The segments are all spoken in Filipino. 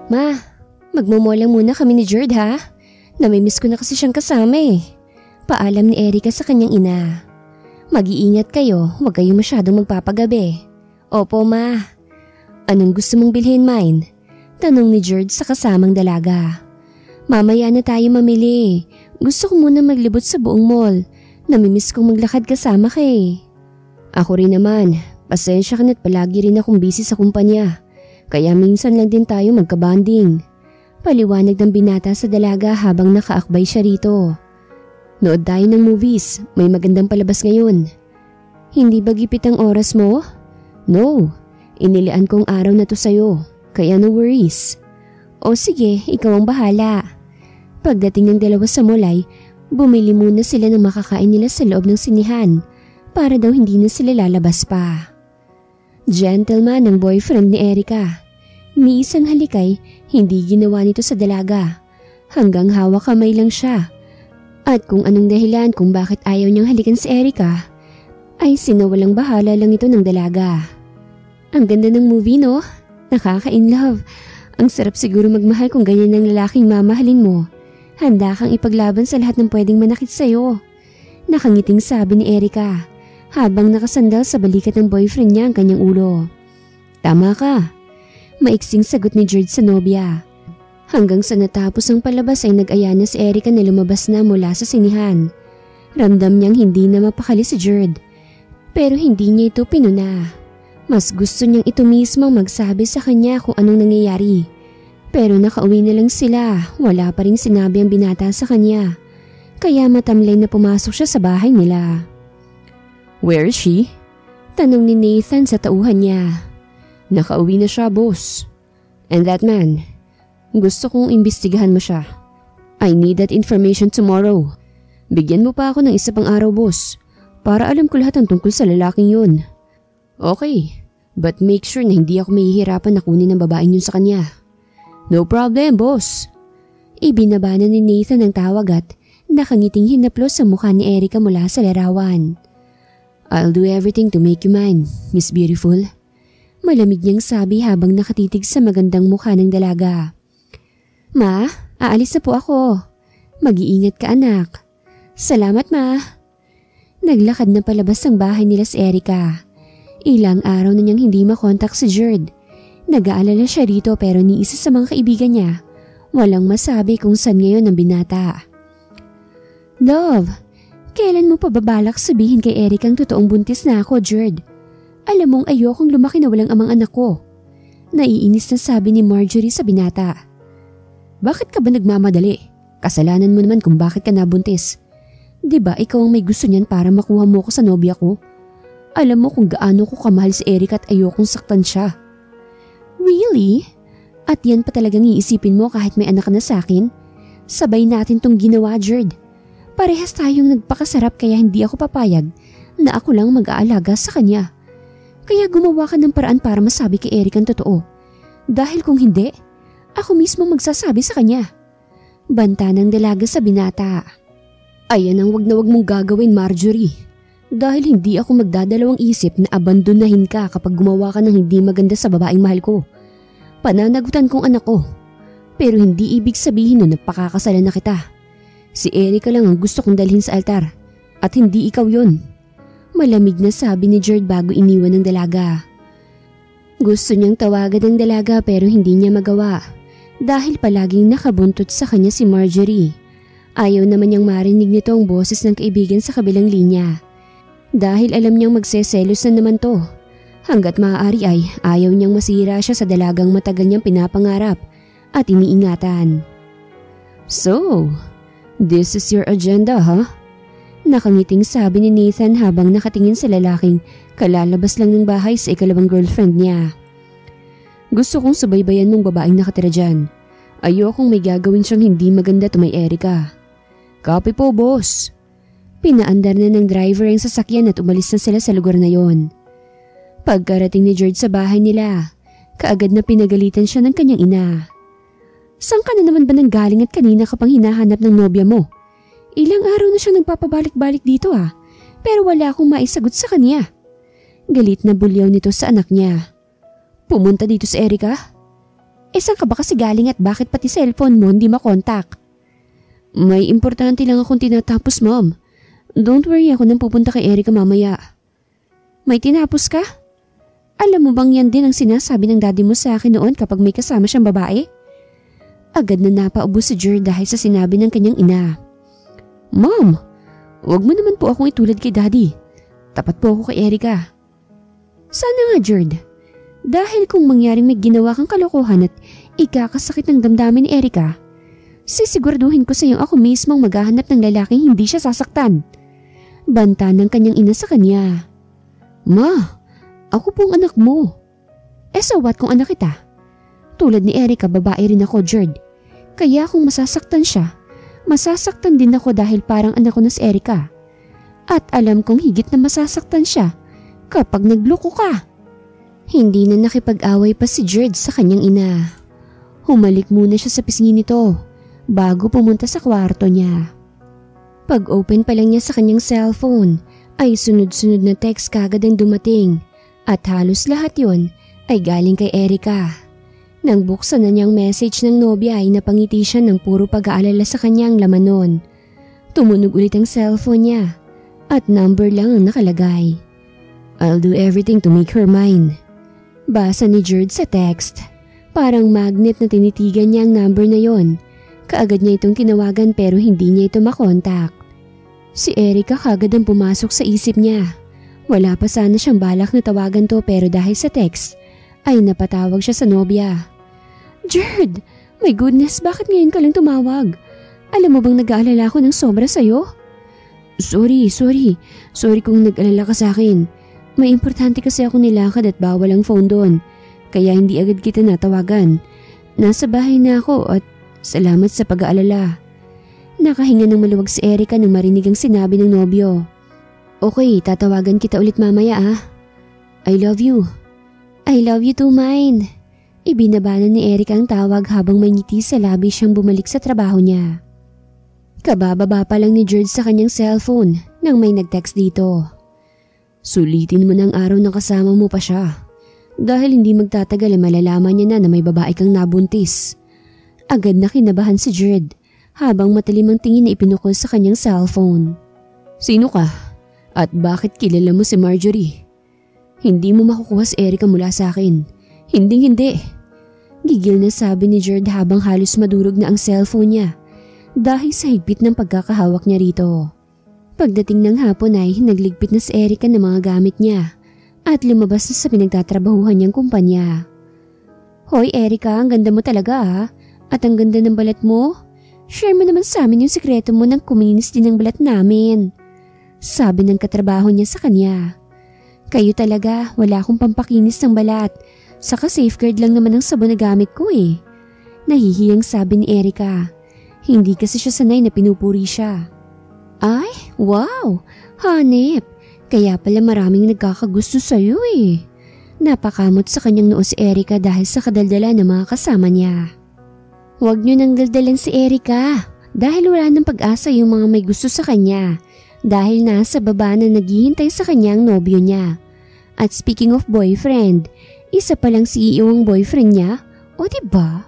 Ma, magmumall lang muna kami ni Jerd ha. Namimiss ko na kasi siyang kasama eh. Paalam ni Erica sa kanyang ina. Mag-iingat kayo, huwag kayong masyadong magpapagabi. Opo ma. Anong gusto mong bilhin, Mine? Tanong ni Jerd sa kasamang dalaga. Mamaya na tayo mamili. Gusto ko muna maglibot sa buong mall. Namimiss kong maglakad kasama ka eh. Ako rin naman. Pasensya ka na't palagi rin akong busy sa kumpanya. Kaya minsan lang din tayo magkabanding. Paliwanag ng binata sa dalaga habang nakaakbay siya rito. Nood tayo ng movies. May magandang palabas ngayon. Hindi ba gipit ang oras mo? No. Inilian kong araw na to sa'yo. Kaya no worries. O sige, ikaw ang bahala. Pagdating ng dalawa sa mall ay bumili muna sila ng makakain nila sa loob ng sinihan para daw hindi na sila lalabas pa. Gentleman ang boyfriend ni Erica. Ni isang halikay, hindi ginawa nito sa dalaga. Hanggang hawak kamay lang siya. At kung anong dahilan kung bakit ayaw niyang halikan si Erica, ay sinawalang bahala lang ito ng dalaga. Ang ganda ng movie no? Nakaka-inlove. Ang sarap siguro magmahal kung ganyan ang lalaking mamahalin mo. Handa kang ipaglaban sa lahat ng pwedeng manakit sa'yo. Nakangiting sabi ni Erica habang nakasandal sa balikat ng boyfriend niya ang kanyang ulo. Tama ka. Maiksing sagot ni Jerd sa nobya. Hanggang sa natapos ang palabas ay nag-aya na si Erica na lumabas na mula sa sinihan. Ramdam niyang hindi na mapakali si Jerd. Pero hindi niya ito pinuna. Mas gusto niyang ito mismo magsabi sa kanya kung anong nangyayari. Pero nakauwi na lang sila, wala pa rin sinabi ang binata sa kanya. Kaya matamlay na pumasok siya sa bahay nila. Where is she? Tanong ni Nathan sa tauhan niya. Nakauwi na siya, boss. And that man? Gusto kong imbestigahan mo siya. I need that information tomorrow. Bigyan mo pa ako ng isa pang araw, boss. Para alam ko lahat ang tungkol sa lalaking yun. Okay, but make sure na hindi ako mahihirapan na kunin ang babaeng yun sa kanya. No problem, boss. Ibinaba na ni Nathan ang tawag at nakangiting hinaplos sa mukha ni Erica mula sa larawan. I'll do everything to make you mine, Miss Beautiful. Malamig niyang sabi habang nakatitig sa magandang mukha ng dalaga. Ma, aalis na po ako. Mag-iingat ka anak. Salamat ma. Naglakad na palabas ang bahay nila si Erica. Ilang araw na niyang hindi makontak si Jerd. Nag-aalala siya rito pero ni isa sa mga kaibigan niya. Walang masabi kung saan ngayon ang binata. Love, kailan mo pa babalak sabihin kay Erica ang totoong buntis na ako, Jerd? Alam mong ayokong lumaki na walang amang anak ko. Naiinis na sabi ni Marjorie sa binata. Bakit ka ba nagmamadali? Kasalanan mo naman kung bakit ka nabuntis. Diba ikaw ang may gusto niyan para makuha mo ko sa nobya ko? Alam mo kung gaano ko kamahal si Erica at ayokong saktan siya. Really? At yan pa talagang iisipin mo kahit may anak ka na sa akin? Sabay natin tong ginawa, Jerd. Parehas tayong nagpakasarap kaya hindi ako papayag na ako lang mag-aalaga sa kanya. Kaya gumawa ka ng paraan para masabi kay Erica ang totoo. Dahil kung hindi, ako mismo magsasabi sa kanya. Banta ng dalaga sa binata. Ayan ang wag na wag mong gagawin, Marjorie. Dahil hindi ako magdadalawang isip na abandonahin ka kapag gumawa ka ng hindi maganda sa babaeng mahal ko. Pananagutan kong anak ko. Pero hindi ibig sabihin na napakakasalan na kita. Si Erica lang ang gusto kong dalhin sa altar. At hindi ikaw yun. Malamig na sabi ni Jerd bago iniwan ng dalaga. Gusto niyang tawagan ng dalaga pero hindi niya magawa. Dahil palaging nakabuntot sa kanya si Marjorie. Ayaw naman niyang marinig nito ang boses ng kaibigan sa kabilang linya. Dahil alam niyang magseselos na naman to. Hanggat maaari ay ayaw niyang masira siya sa dalagang matagal niyang pinapangarap at iniingatan. So, this is your agenda, huh? Nakangiting sabi ni Nathan habang nakatingin sa lalaking kalalabas lang ng bahay sa ikalawang girlfriend niya. Gusto kong subaybayan mong babaeng nakatira dyan. Ayokong may gagawin siyang hindi maganda to may Erica. Copy po, boss. Pinaandar na ng driver ang sasakyan at umalis na sila sa lugar na yon. Pagkarating ni George sa bahay nila, kaagad na pinagalitan siya ng kanyang ina. Saan ka na naman ba nanggaling at kanina ka pang hinahanap ng nobya mo? Ilang araw na siya nagpapabalik-balik dito pero wala akong maisagot sa kanya. Galit na bulyaw nito sa anak niya. Pumunta dito si Erica? Saan ka ba kasi galing at bakit pati cellphone mo hindi makontak? May importante lang akong tinatapos, Mom. Don't worry, ako nang pupunta kay Erica mamaya. May tinapos ka? Alam mo bang yan din ang sinasabi ng daddy mo sa akin noon kapag may kasama siyang babae? Agad na napaubos si Jerd dahil sa sinabi ng kanyang ina. Mom, wag mo naman po akong itulad kay daddy. Tapat po ako kay Erica. Sana nga, Jerd. Dahil kung mangyaring may ginawa kang kalokohan at ikakasakit ng damdamin ni Erica, sisiguraduhin ko sa iyo ako mismong maghahanap ng lalaking hindi siya sasaktan. Banta ng kanyang ina sa kanya. Ma, ako pong anak mo. So what kung anak kita? Tulad ni Erica, babae rin ako, Jerd. Kaya kung masasaktan siya, masasaktan din ako dahil parang anak ko na si Erica. At alam kong higit na masasaktan siya kapag nagloko ka. Hindi na nakipag-away pa si Jerd sa kanyang ina. Humalik muna siya sa pisngi nito bago pumunta sa kwarto niya. Pag-open pa lang niya sa kanyang cellphone ay sunod-sunod na text kagad ang dumating at halos lahat yon ay galing kay Erica. Nang buksan na niyang message ng nobya ay napangiti siya ng puro pag-aalala sa kanyang laman nun. Tumunog ulit ang cellphone niya at number lang ang nakalagay. I'll do everything to make her mine. Basa ni Jerd sa text. Parang magnet na tinitigan niya ang number na yon. Kaagad niya itong kinawagan pero hindi niya ito makontak. Si Erica kagad ang pumasok sa isip niya. Wala pa sana siyang balak na tawagan to pero dahil sa text ay napatawag siya sa nobya. Jerd, my goodness, bakit ngayon ka lang tumawag? Alam mo bang nag-aalala ako ng sobra sa'yo? Sorry kung nag-alala ka sa akin. May importante kasi ako nilakad at bawal ang phone doon, kaya hindi agad kita natawagan. Nasa bahay na ako at salamat sa pag-aalala. Nakahinga ng maluwag si Erica nang marinig ang sinabi ng nobyo. Okay, tatawagan kita ulit mamaya ah. I love you. I love you too, mine. Ibinabanan ni Erica ang tawag habang may ngiti sa labi siyang bumalik sa trabaho niya. Kabababa pa lang ni Jerd sa kanyang cellphone nang may nag-text dito. Sulitin mo ng araw na kasama mo pa siya. Dahil hindi magtatagal ay malalaman niya na may babae kang nabuntis. Agad na kinabahan si Jerd habang matalim ang tingin na ipinukol sa kanyang cellphone. Sino ka? At bakit kilala mo si Marjorie? Hindi mo makukuha si Erica mula sa akin. Hindi. Gigil na sabi ni Jerd habang halos madurog na ang cellphone niya dahil sa higpit ng pagkakahawak niya rito. Pagdating ng hapon ay nagligpit na si Erica ng mga gamit niya at lumabas na sa pinagtatrabahuhan niyang kumpanya. Hoy Erica, ang ganda mo talaga ah. At ang ganda ng balat mo. Share mo naman sa amin yung sikreto mo nang kuminis din ang balat namin. Sabi ng katrabaho niya sa kanya. Kayo talaga, wala akong pampakinis ng balat. Saka safeguard lang naman ang sabon na gamit ko eh. Nahihiyang sabi ni Erica. Hindi kasi siya sanay na pinupuri siya. Ay, wow! Hanep! Kaya pala maraming nagkakagusto sa'yo eh. Napakamot sa kanyang noo si Erica dahil sa kadaldala ng mga kasama niya. Huwag niyo nang daldalan si Erica dahil wala nang pag-asa yung mga may gusto sa kanya. Dahil nasa baba na naghihintay sa kanyang nobyo niya. At speaking of boyfriend, isa palang CEO ang boyfriend niya, o diba?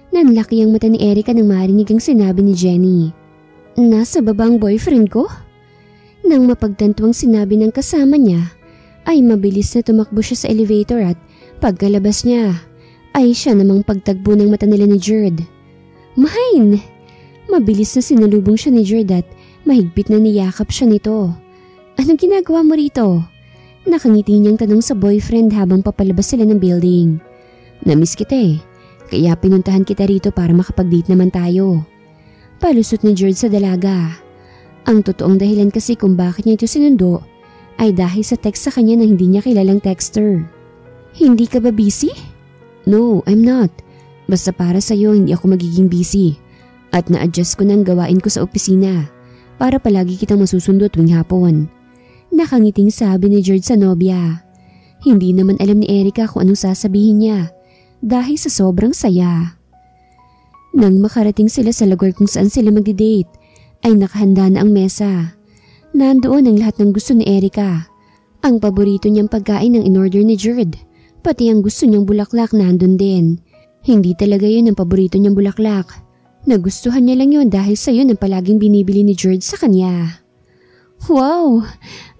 Nanlaki ang mata ni Erica nang marinig ang sinabi ni Jenny. Nasa baba ang boyfriend ko? Nang mapagtantuang sinabi ng kasama niya, ay mabilis na tumakbo siya sa elevator at pagkalabas niya, ay siya namang pagtagbo ng mata nila ni Jerd. Mine! Mabilis na sinalubong siya ni Jerd at mahigpit na niyakap siya nito. Anong ginagawa mo rito? Nakangiti niyang tanong sa boyfriend habang papalabas sila ng building. Namiss kita eh, kaya pinuntahan kita rito para makapag-date naman tayo. Palusot ni Jerd sa dalaga. Ang totoong dahilan kasi kung bakit niya ito sinundo ay dahil sa text sa kanya na hindi niya kilalang texter. Hindi ka ba busy? No, I'm not. Basta para sa'yo hindi ako magiging busy. At na-adjust ko ng gawain ko sa opisina para palagi kitang masusundo tuwing hapon. Nakangiting sabi ni Jerd sa nobya. Hindi naman alam ni Erica kung anong sasabihin niya dahil sa sobrang saya. Nang makarating sila sa lugar kung saan sila magdi-date, ay nakahanda na ang mesa. Nandoon ang lahat ng gusto ni Erica. Ang paborito niyang pagkain ng in-order ni Jerd, pati ang gusto niyang bulaklak nandun din. Hindi talaga yun ang paborito niyang bulaklak. Nagustuhan niya lang yun dahil sa yun ang palaging binibili ni George sa kanya. Wow!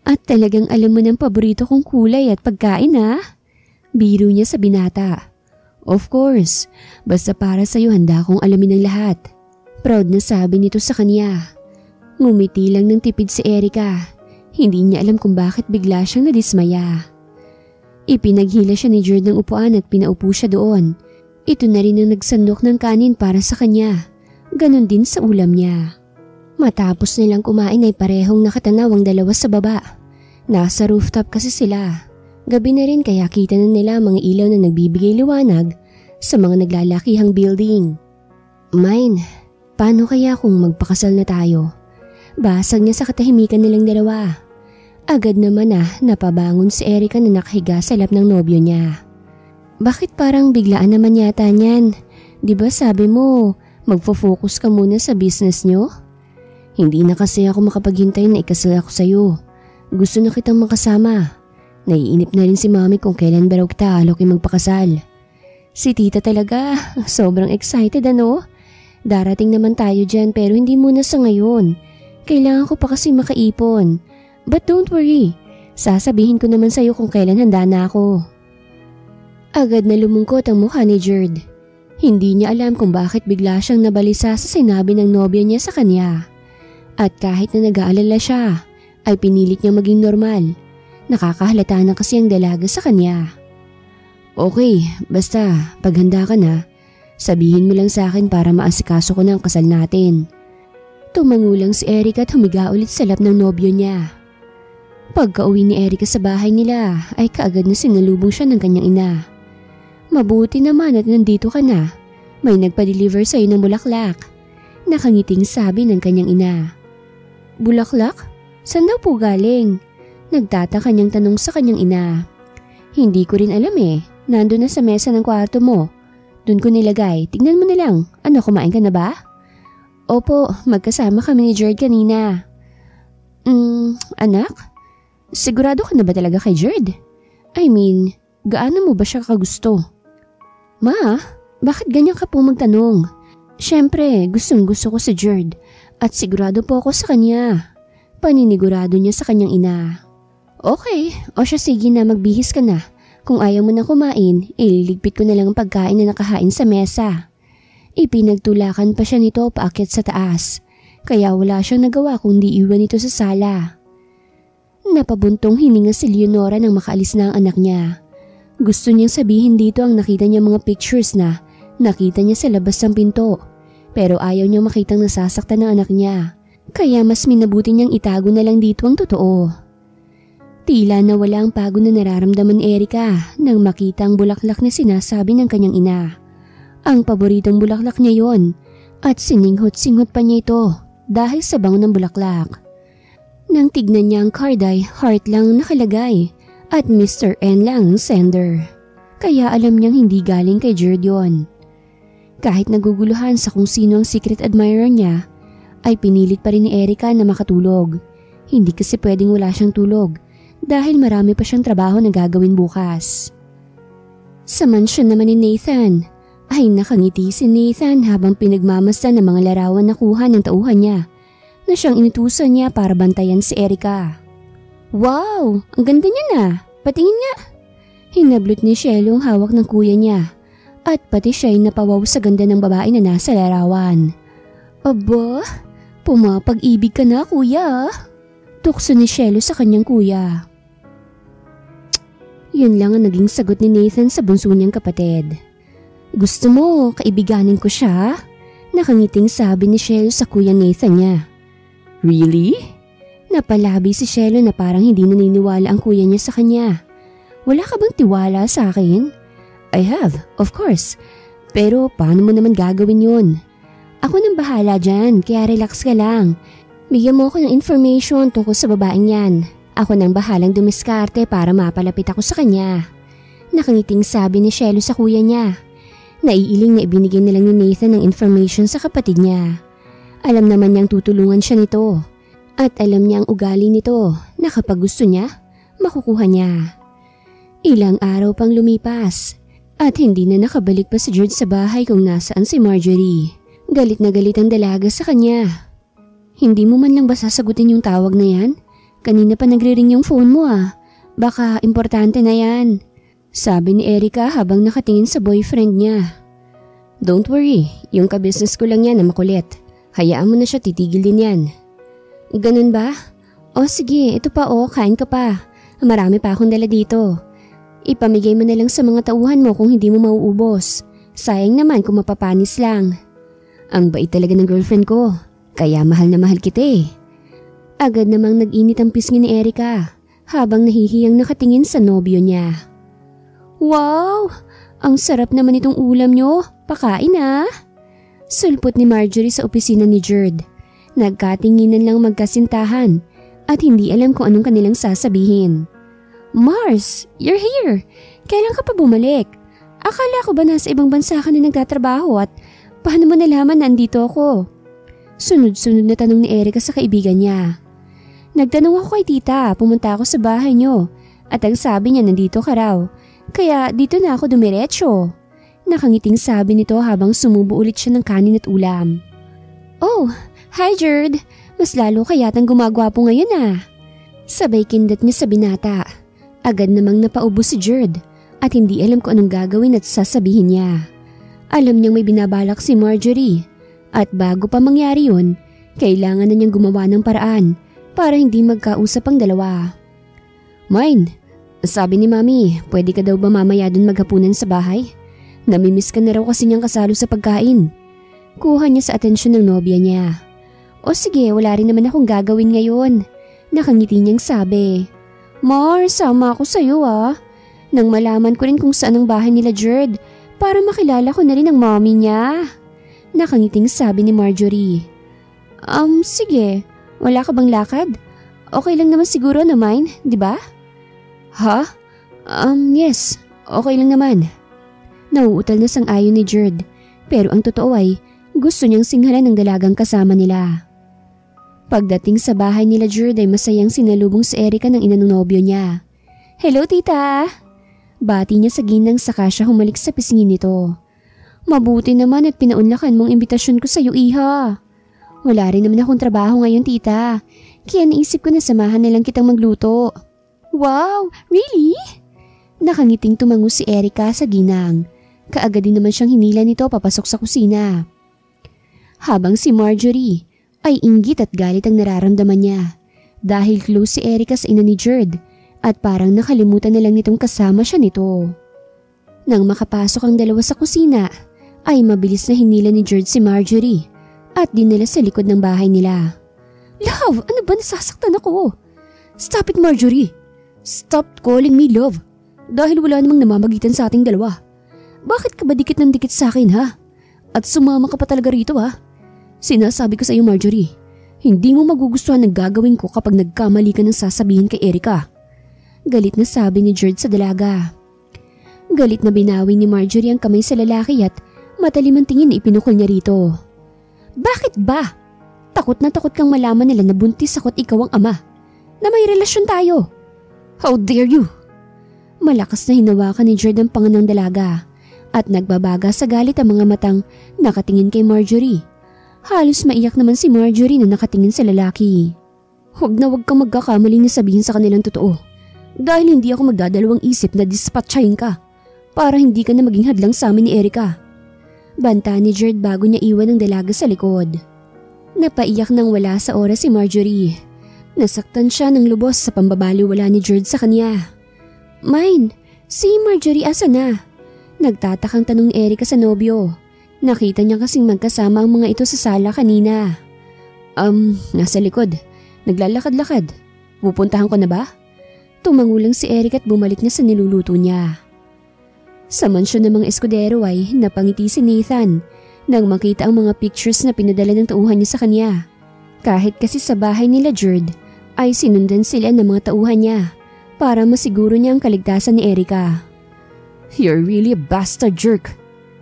At talagang alam mo ng paborito kong kulay at pagkain ha? Biro niya sa binata. Of course, basta para sa'yo handa kong alamin ang lahat. Proud na sabi nito sa kanya. Ngumiti lang ng tipid si Erica. Hindi niya alam kung bakit bigla siyang nadismaya. Ipinaghila siya ni George ng upuan at pinaupo siya doon. Ito na rin ang nagsandok ng kanin para sa kanya. Ganon din sa ulam niya. Matapos nilang kumain ay parehong nakatanaw ang dalawa sa baba. Nasa rooftop kasi sila. Gabi na rin kaya kita na nila mga ilaw na nagbibigay liwanag sa mga naglalakihang building. Mine, paano kaya kung magpakasal na tayo? Basag niya sa katahimikan nilang dalawa. Agad naman napabangon si Erica na nakahiga sa lap ng nobyo niya. Bakit parang biglaan naman yata niyan? Diba sabi mo, magfo-focus ka muna sa business niyo? Hindi na kasi ako makapaghintay na ikasal ako sa'yo. Gusto na kitang makasama. Naiinip na rin si mami kung kailan ba raw kita alokin magpakasal. Si tita talaga, sobrang excited ano? Darating naman tayo dyan pero hindi muna sa ngayon. Kailangan ko pa kasi makaipon. But don't worry, sasabihin ko naman sa'yo kung kailan handa na ako. Agad na lumungkot ang mukha ni Jerd. Hindi niya alam kung bakit bigla siyang nabalisa sa sinabi ng nobya niya sa kanya. At kahit na nag-aalala siya, ay pinilit niyang maging normal. Nakakahalata na kasi ang dalaga sa kanya. Okay, basta paghanda ka na, sabihin mo lang sa akin para maasikaso ko na ang kasal natin. Tumangulang si Erica at humiga ulit sa lap ng nobyo niya. Pagka-uwi ni Erica sa bahay nila ay kaagad na sinalubong siya ng kanyang ina. Mabuti naman at nandito ka na. May nagpa-deliver sa'yo ng bulaklak. Nakangiting sabi ng kanyang ina. Bulaklak? Saan daw po galing? Nagtataka niyang tanong sa kanyang ina. Hindi ko rin alam Nandun na sa mesa ng kwarto mo. Doon ko nilagay. Tignan mo na lang. Ano, kumain ka na ba? Opo, magkasama kami ni Jerd kanina. Anak? Sigurado ka na ba talaga kay Jerd? I mean, gaano mo ba siya kagusto? Ma, bakit ganyan ka po magtanong? Siyempre, gustong gusto ko si Jerd at sigurado po ako sa kanya. Paninigurado niya sa kanyang ina. Okay, o siya sige na magbihis ka na. Kung ayaw mo na kumain, ililigpit ko na lang ang pagkain na nakahain sa mesa. Ipinagtulakan pa siya nito paakyat sa taas, kaya wala siyang nagawa kundi iwan ito sa sala. Napabuntong hininga si Leonora nang makaalis na ang anak niya. Gusto niyang sabihin dito ang nakita niya mga pictures na nakita niya sa labas ng pinto, pero ayaw niyang makitang nasasaktan ng anak niya, kaya mas minabuti niyang itago na lang dito ang totoo. Tila nawala ang pagod na nararamdaman ni Erica nang makita ang bulaklak na sinasabi ng kanyang ina. Ang paboritong bulaklak niya yon at sininghot-singhot pa niya ito dahil sa bango ng bulaklak. Nang tignan niya ang card ay heart lang nakalagay at Mr. N lang ang sender. Kaya alam niyang hindi galing kay Jerd yon. Kahit naguguluhan sa kung sino ang secret admirer niya, ay pinilit pa rin ni Erica na makatulog. Hindi kasi pwedeng wala siyang tulog dahil marami pa siyang trabaho na gagawin bukas. Sa mansyon naman ni Nathan, ay nakangiti si Nathan habang pinagmamasdan ng mga larawan na kuha ng tauhan niya na siyang inutusan niya para bantayan si Erica. Wow! Ang ganda niya na! Patingin nga! Hinablot ni Shelo ang hawak ng kuya niya at pati siya'y napawaw sa ganda ng babae na nasa larawan. Aba, pumapag-ibig ka na kuya! Tukso ni Shelo sa kanyang kuya. Yun lang ang naging sagot ni Nathan sa bunso niyang kapatid. Gusto mo, kaibiganin ko siya? Nakangiting sabi ni Shelo sa kuya Nathan niya. Really? Napalabi si Shelo na parang hindi naniniwala ang kuya niya sa kanya. Wala ka bang tiwala sa akin? I have, of course. Pero paano mo naman gagawin yun? Ako nang bahala dyan, kaya relax ka lang. Bigyan mo ako ng information tungkol sa babaeng yan. Ako nang bahalang dumiskarte para mapalapit ako sa kanya. Nakangiting sabi ni Shelo sa kuya niya. Naiiling na ibinigay na lang ni Nathan ng information sa kapatid niya. Alam naman niyang tutulungan siya nito. At alam niya ang ugali nito na kapag gusto niya, makukuha niya. Ilang araw pang lumipas At hindi na nakabalik pa si George sa bahay kung nasaan si Marjorie. Galit na galit ang dalaga sa kanya. Hindi mo man lang ba sasagutin yung tawag na yan? Kanina pa nagre-ring yung phone mo ah. Baka importante na yan. Sabi ni Erica habang nakatingin sa boyfriend niya. Don't worry, yung kabusiness ko lang yan na makulit. Hayaan mo na siya, titigil din yan. Ganun ba? O sige, ito pa kain ka pa. Marami pa akong dala dito. Ipamigay mo na lang sa mga tauhan mo kung hindi mo mauubos. Sayang naman kung mapapanis lang. Ang bait talaga ng girlfriend ko, kaya mahal na mahal kita eh. Agad namang nag-init ang pisngi ni Erica habang nahihiyang nakatingin sa nobyo niya. Wow! Ang sarap naman itong ulam nyo. Pakain ah! Sulpot ni Marjorie sa opisina ni Jerd. Nagkatinginan lang magkasintahan at hindi alam kung anong kanilang sasabihin. Mars, you're here! Kailan ka pa bumalik? Akala ko ba nasa ibang bansa ka na nagtatrabaho at paano mo nalaman na andito ako? Sunod-sunod na tanong ni Erica sa kaibigan niya. Nagtanong ako kay tita, pumunta ako sa bahay niyo at ang sabi niya nandito ka raw. Kaya dito na ako dumiretso. Nakangiting sabi nito habang sumubo ulit siya ng kanin at ulam. Oh, hi Jerd! Mas lalo ka yatang gumagwapo ngayon ah. Sabay kindat niya sa binata. Agad namang napaubo si Jerd at hindi alam kung anong gagawin at sasabihin niya. Alam niyang may binabalak si Marjorie at bago pa mangyari yun, kailangan na niyang gumawa ng paraan para hindi magkausap ang dalawa. Mine, sabi ni Mami, pwede ka daw ba mamaya dun maghapunan sa bahay? Namimiss ka na raw kasi niyang kasalo sa pagkain. Kuha niya sa atensyon ng nobya niya. O sige, wala rin naman akong gagawin ngayon. Nakangiti niyang sabi. Mar, sama ako sa'yo ah. Nang malaman ko rin kung saan ang bahay nila Jerd para makilala ko na rin ang mommy niya. Nakangiting sabi ni Marjorie. Sige. Wala ka bang lakad? Okay lang naman siguro na mine, di ba? Ha? Yes. Okay lang naman. Nauutal na sang-ayon ni Jerd. Pero ang totoo ay gusto niyang singhalan ng dalagang kasama nila. Pagdating sa bahay nila Jerd ay masayang sinalubong si Erica ng ina ng nobyo niya. Hello tita! Bati niya sa ginang saka siya humalik sa pisngin nito. Mabuti naman at pinaunlakan mong imbitasyon ko sa iyo iha. Wala rin naman akong trabaho ngayon tita. Kaya naisip ko na samahan na lang kitang magluto. Wow! Really? Nakangiting tumango si Erica sa ginang. Kaagad din naman siyang hinila nito papasok sa kusina. Habang si Marjorie ay inggit at galit ang nararamdaman niya dahil close si Erica sa ina ni Jerd at parang nakalimutan na lang nitong kasama siya nito. Nang makapasok ang dalawa sa kusina ay mabilis na hinila ni Jerd si Marjorie at dinala sa likod ng bahay nila. Love, ano ba nasasaktan ako? Stop it Marjorie! Stop calling me love dahil wala namang namamagitan sa ating dalawa. Bakit ka ba dikit ng dikit sa akin ha? At sumama ka pa talaga rito ha? Sinasabi ko sa iyo Marjorie, hindi mo magugustuhan ang gagawin ko kapag nagkamali ka ng sasabihin kay Erica. Galit na sabi ni Jerd sa dalaga. Galit na binawi ni Marjorie ang kamay sa lalaki at matalim ang tingin na ipinukol niya rito. Bakit ba? Takot na takot kang malaman nila na buntis ako't ikaw ang ama, na may relasyon tayo. How dare you? Malakas na hinawakan ni Jerd ang panga ng dalaga at nagbabaga sa galit ang mga matang nakatingin kay Marjorie. Halos maiyak naman si Marjorie na nakatingin sa lalaki. Huwag kang magkakamali na sabihin sa kanilang totoo. Dahil hindi ako magdadalawang isip na dispatchahin ka para hindi ka na maging hadlang sa amin ni Erica. Banta ni Jerd bago niya iwan ang dalaga sa likod. Napaiyak nang wala sa oras si Marjorie. Nasaktan siya ng lubos sa pambabaliwala ni Jerd sa kanya. Mine, si Marjorie asa na? Nagtatakang tanong ni Erica sa nobyo. Nakita niya kasing magkasama ang mga ito sa sala kanina. Nasa likod. Naglalakad-lakad. Pupuntahan ko na ba? Tumangulang si Eric at bumalik na sa niluluto niya. Sa mansyon ng mga eskudero ay napangiti si Nathan nang makita ang mga pictures na pinadala ng tauhan niya sa kanya. Kahit kasi sa bahay nila Jerd ay sinundan sila ng mga tauhan niya para masiguro niya ang kaligtasan ni Erica. You're really a bastard jerk.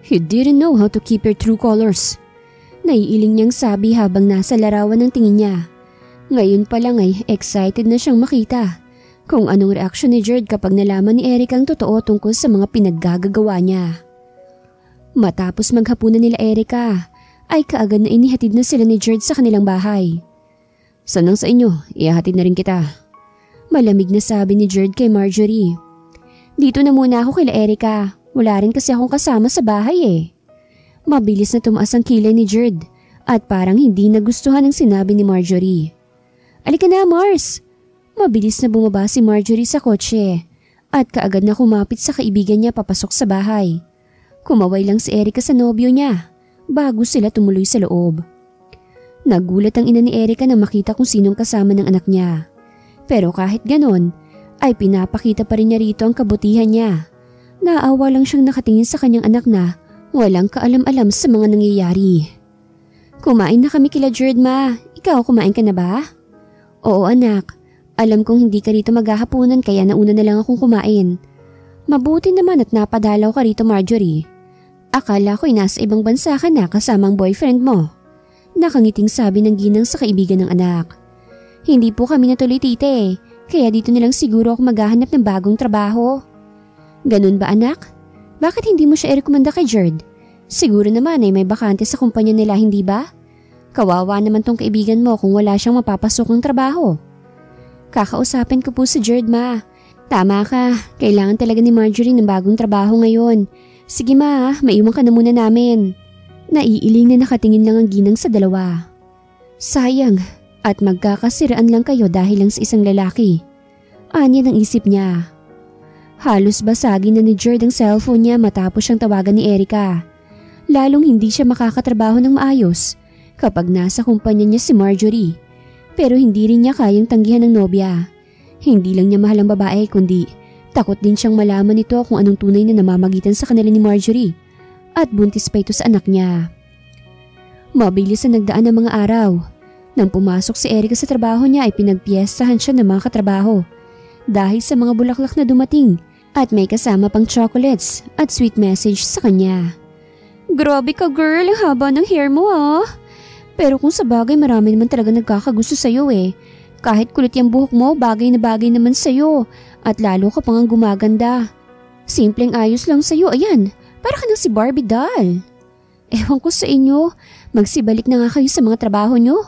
You didn't know how to keep your true colors. Naiiling niyang sabi habang nasa larawan ng tingin niya. Ngayon pa lang ay excited na siyang makita kung anong reaksyon ni Jerd kapag nalaman ni Erica ang totoo tungkol sa mga pinaggagawa niya. Matapos maghapunan nila Erica, ay kaagad na inihatid na sila ni Jerd sa kanilang bahay. Sanang sa inyo, ihahatid na rin kita. Malamig na sabi ni Jerd kay Marjorie. Dito na muna ako kila Erica, wala rin kasi akong kasama sa bahay eh. Mabilis na tumaas ang kilay ni Jerd at parang hindi nagustuhan ang sinabi ni Marjorie. Alika na Mars! Mabilis na bumaba si Marjorie sa kotse at kaagad na kumapit sa kaibigan niya papasok sa bahay. Kumaway lang si Erica sa nobyo niya bago sila tumuloy sa loob. Nagulat ang ina ni Erica na makita kung sinong kasama ng anak niya. Pero kahit ganon, ay pinapakita pa rin niya rito ang kabutihan niya. Naawa lang siyang nakatingin sa kanyang anak na walang kaalam-alam sa mga nangyayari. Kumain na kami kila Jerd ma. Ikaw kumain ka na ba? Oo anak. Alam kong hindi ka rito maghahapunan kaya nauna na lang akong kumain. Mabuti naman at napadalaw ka rito Marjorie. Akala ko'y nasa ibang bansa ka na kasama ang boyfriend mo. Nakangiting sabi ng ginang sa kaibigan ng anak. Hindi po kami natuloy tite, kaya dito na lang siguro ako maghahanap ng bagong trabaho. Ganun ba anak? Bakit hindi mo siya i-rekomenda kay Jerd? Siguro naman ay may bakante sa kumpanya nila hindi ba? Kawawa naman tong kaibigan mo kung wala siyang mapapasok ng trabaho. Kakausapin ko po si Jerd ma. Tama ka, kailangan talaga ni Marjorie ng bagong trabaho ngayon. Sige ma, maiwan ka na muna namin. Naiiling na nakatingin lang ang ginang sa dalawa. Sayang, at magkakasiraan lang kayo dahil lang sa isang lalaki. Anya ng isip niya. Halos basagin na ni Jerd ang cellphone niya matapos siyang tawagan ni Erica. Lalong hindi siya makakatrabaho ng maayos kapag nasa kumpanya niya si Marjorie. Pero hindi rin niya kayang tanggihan ng nobya. Hindi lang niya mahal ang babae kundi takot din siyang malaman nito kung anong tunay na namamagitan sa kanila ni Marjorie at buntis pa ito sa anak niya. Mabilis na nagdaan ang mga araw. Nang pumasok si Erica sa trabaho niya ay pinagpiestahan siya ng mga katrabaho dahil sa mga bulaklak na dumating at may kasama pang chocolates at sweet message sa kanya. Grabe ka girl, ang haba ng hair mo ah. Pero kung sa bagay marami naman talaga nagkakagusto sa'yo eh. Kahit kulit yung buhok mo, bagay na bagay naman sa'yo at lalo ka pang gumaganda. Simpleng ayos lang sa'yo, ayan, para ka nang si Barbie doll. Ewan ko sa inyo, magsibalik na nga kayo sa mga trabaho nyo.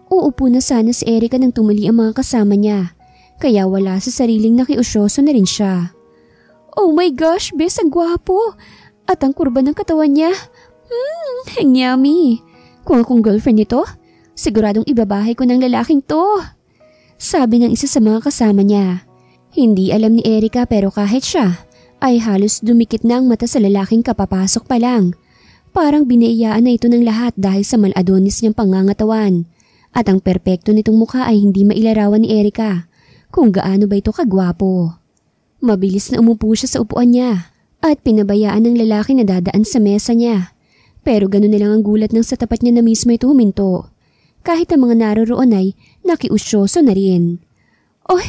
Uupo na sana si Erica nang tumuli ang mga kasama niya, kaya wala sa sariling nakiusyoso na rin siya. Oh my gosh, bes, ang gwapo! At ang kurba ng katawan niya. Ang yummy! Kung akong girlfriend nito, siguradong ibabahay ko ng lalaking to. Sabi ng isa sa mga kasama niya. Hindi alam ni Erica pero kahit siya, ay halos dumikit na ang mata sa lalaking kapapasok pa lang. Parang binaiyaan na ito ng lahat dahil sa maladonis niyang pangangatawan. At ang perpekto nitong mukha ay hindi mailarawan ni Erica kung gaano ba ito kagwapo. Mabilis na umupo siya sa upuan niya at pinabayaan ng lalaki na dadaan sa mesa niya. Pero gano'n na lang ang gulat nang sa tapat niya na mismo ito huminto. Kahit ang mga naroroon ay nakiusyoso na rin. Oy,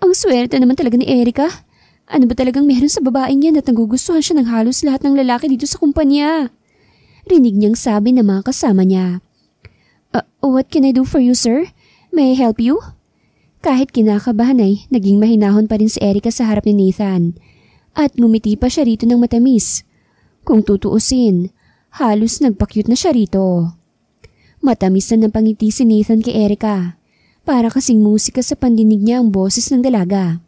ang swerte naman talaga ni Erica. Ano ba talagang meron sa babaeng yan at nagugustuhan siya ng halos lahat ng lalaki dito sa kumpanya? Rinig niyang sabi ng mga kasama niya. What can I do for you, sir? May I help you? Kahit kinakabahan ay naging mahinahon pa rin si Erica sa harap ni Nathan. At ngumiti pa siya rito ng matamis. Kung tutuusin, halos nagpa-cute na siya rito. Matamis na ng pangiti si Nathan kay Erica. Para kasing musika sa pandinig niya ang boses ng dalaga.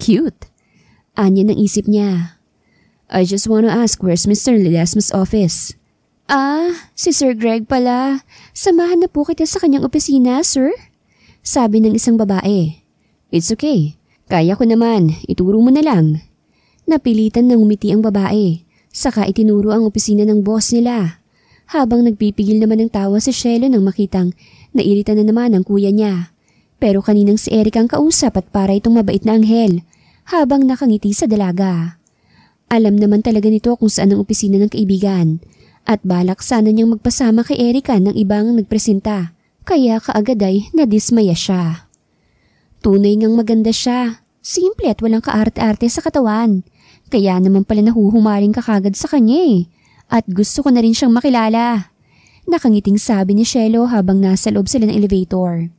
Cute. Anya ng isip niya. I just wanna ask where's Mr. Ledesma's office? Si Sir Greg pala. Samahan na po kita sa kanyang opisina, sir? Sabi ng isang babae. It's okay. Kaya ko naman. Ituro mo na lang. Napilitan na ngumiti ang babae. Saka itinuro ang opisina ng boss nila. Habang nagpipigil naman ng tawa si Shelo nang makitang nairita na naman ang kuya niya. Pero kaninang si Eric ang kausap at para itong mabait na anghel habang nakangiti sa dalaga. Alam naman talaga nito kung saan ang opisina ng kaibigan at balak sana niyang magpasama kay Erica ng ibang nagpresenta kaya kaagad ay nadismaya siya. Tunay ngang maganda siya, simple at walang kaarte-arte sa katawan. Kaya naman pala nahuhumaling ka kagad sa kanya eh. At gusto ko na rin siyang makilala. Nakangiting sabi ni Shelo habang nasa loob sila ng elevator.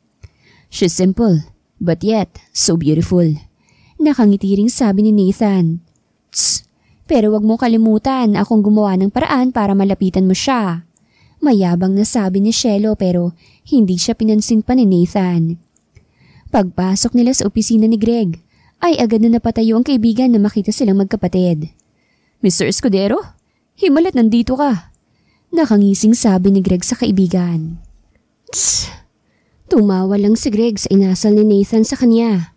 She's simple, But yet, so beautiful. Nakangiti ring sabi ni Nathan. Tss, pero wag mo kalimutan akong gumawa ng paraan para malapitan mo siya. Mayabang na sabi ni Shelo pero hindi siya pinansin pa ni Nathan. Pagpasok nila sa opisina ni Greg, ay agad na napatayo ang kaibigan na makita silang magkapatid. Mr. Escudero, himalat nandito ka. Nakangising sabi ni Greg sa kaibigan. Tss! Tumawa lang si Greg sa inasal ni Nathan sa kanya.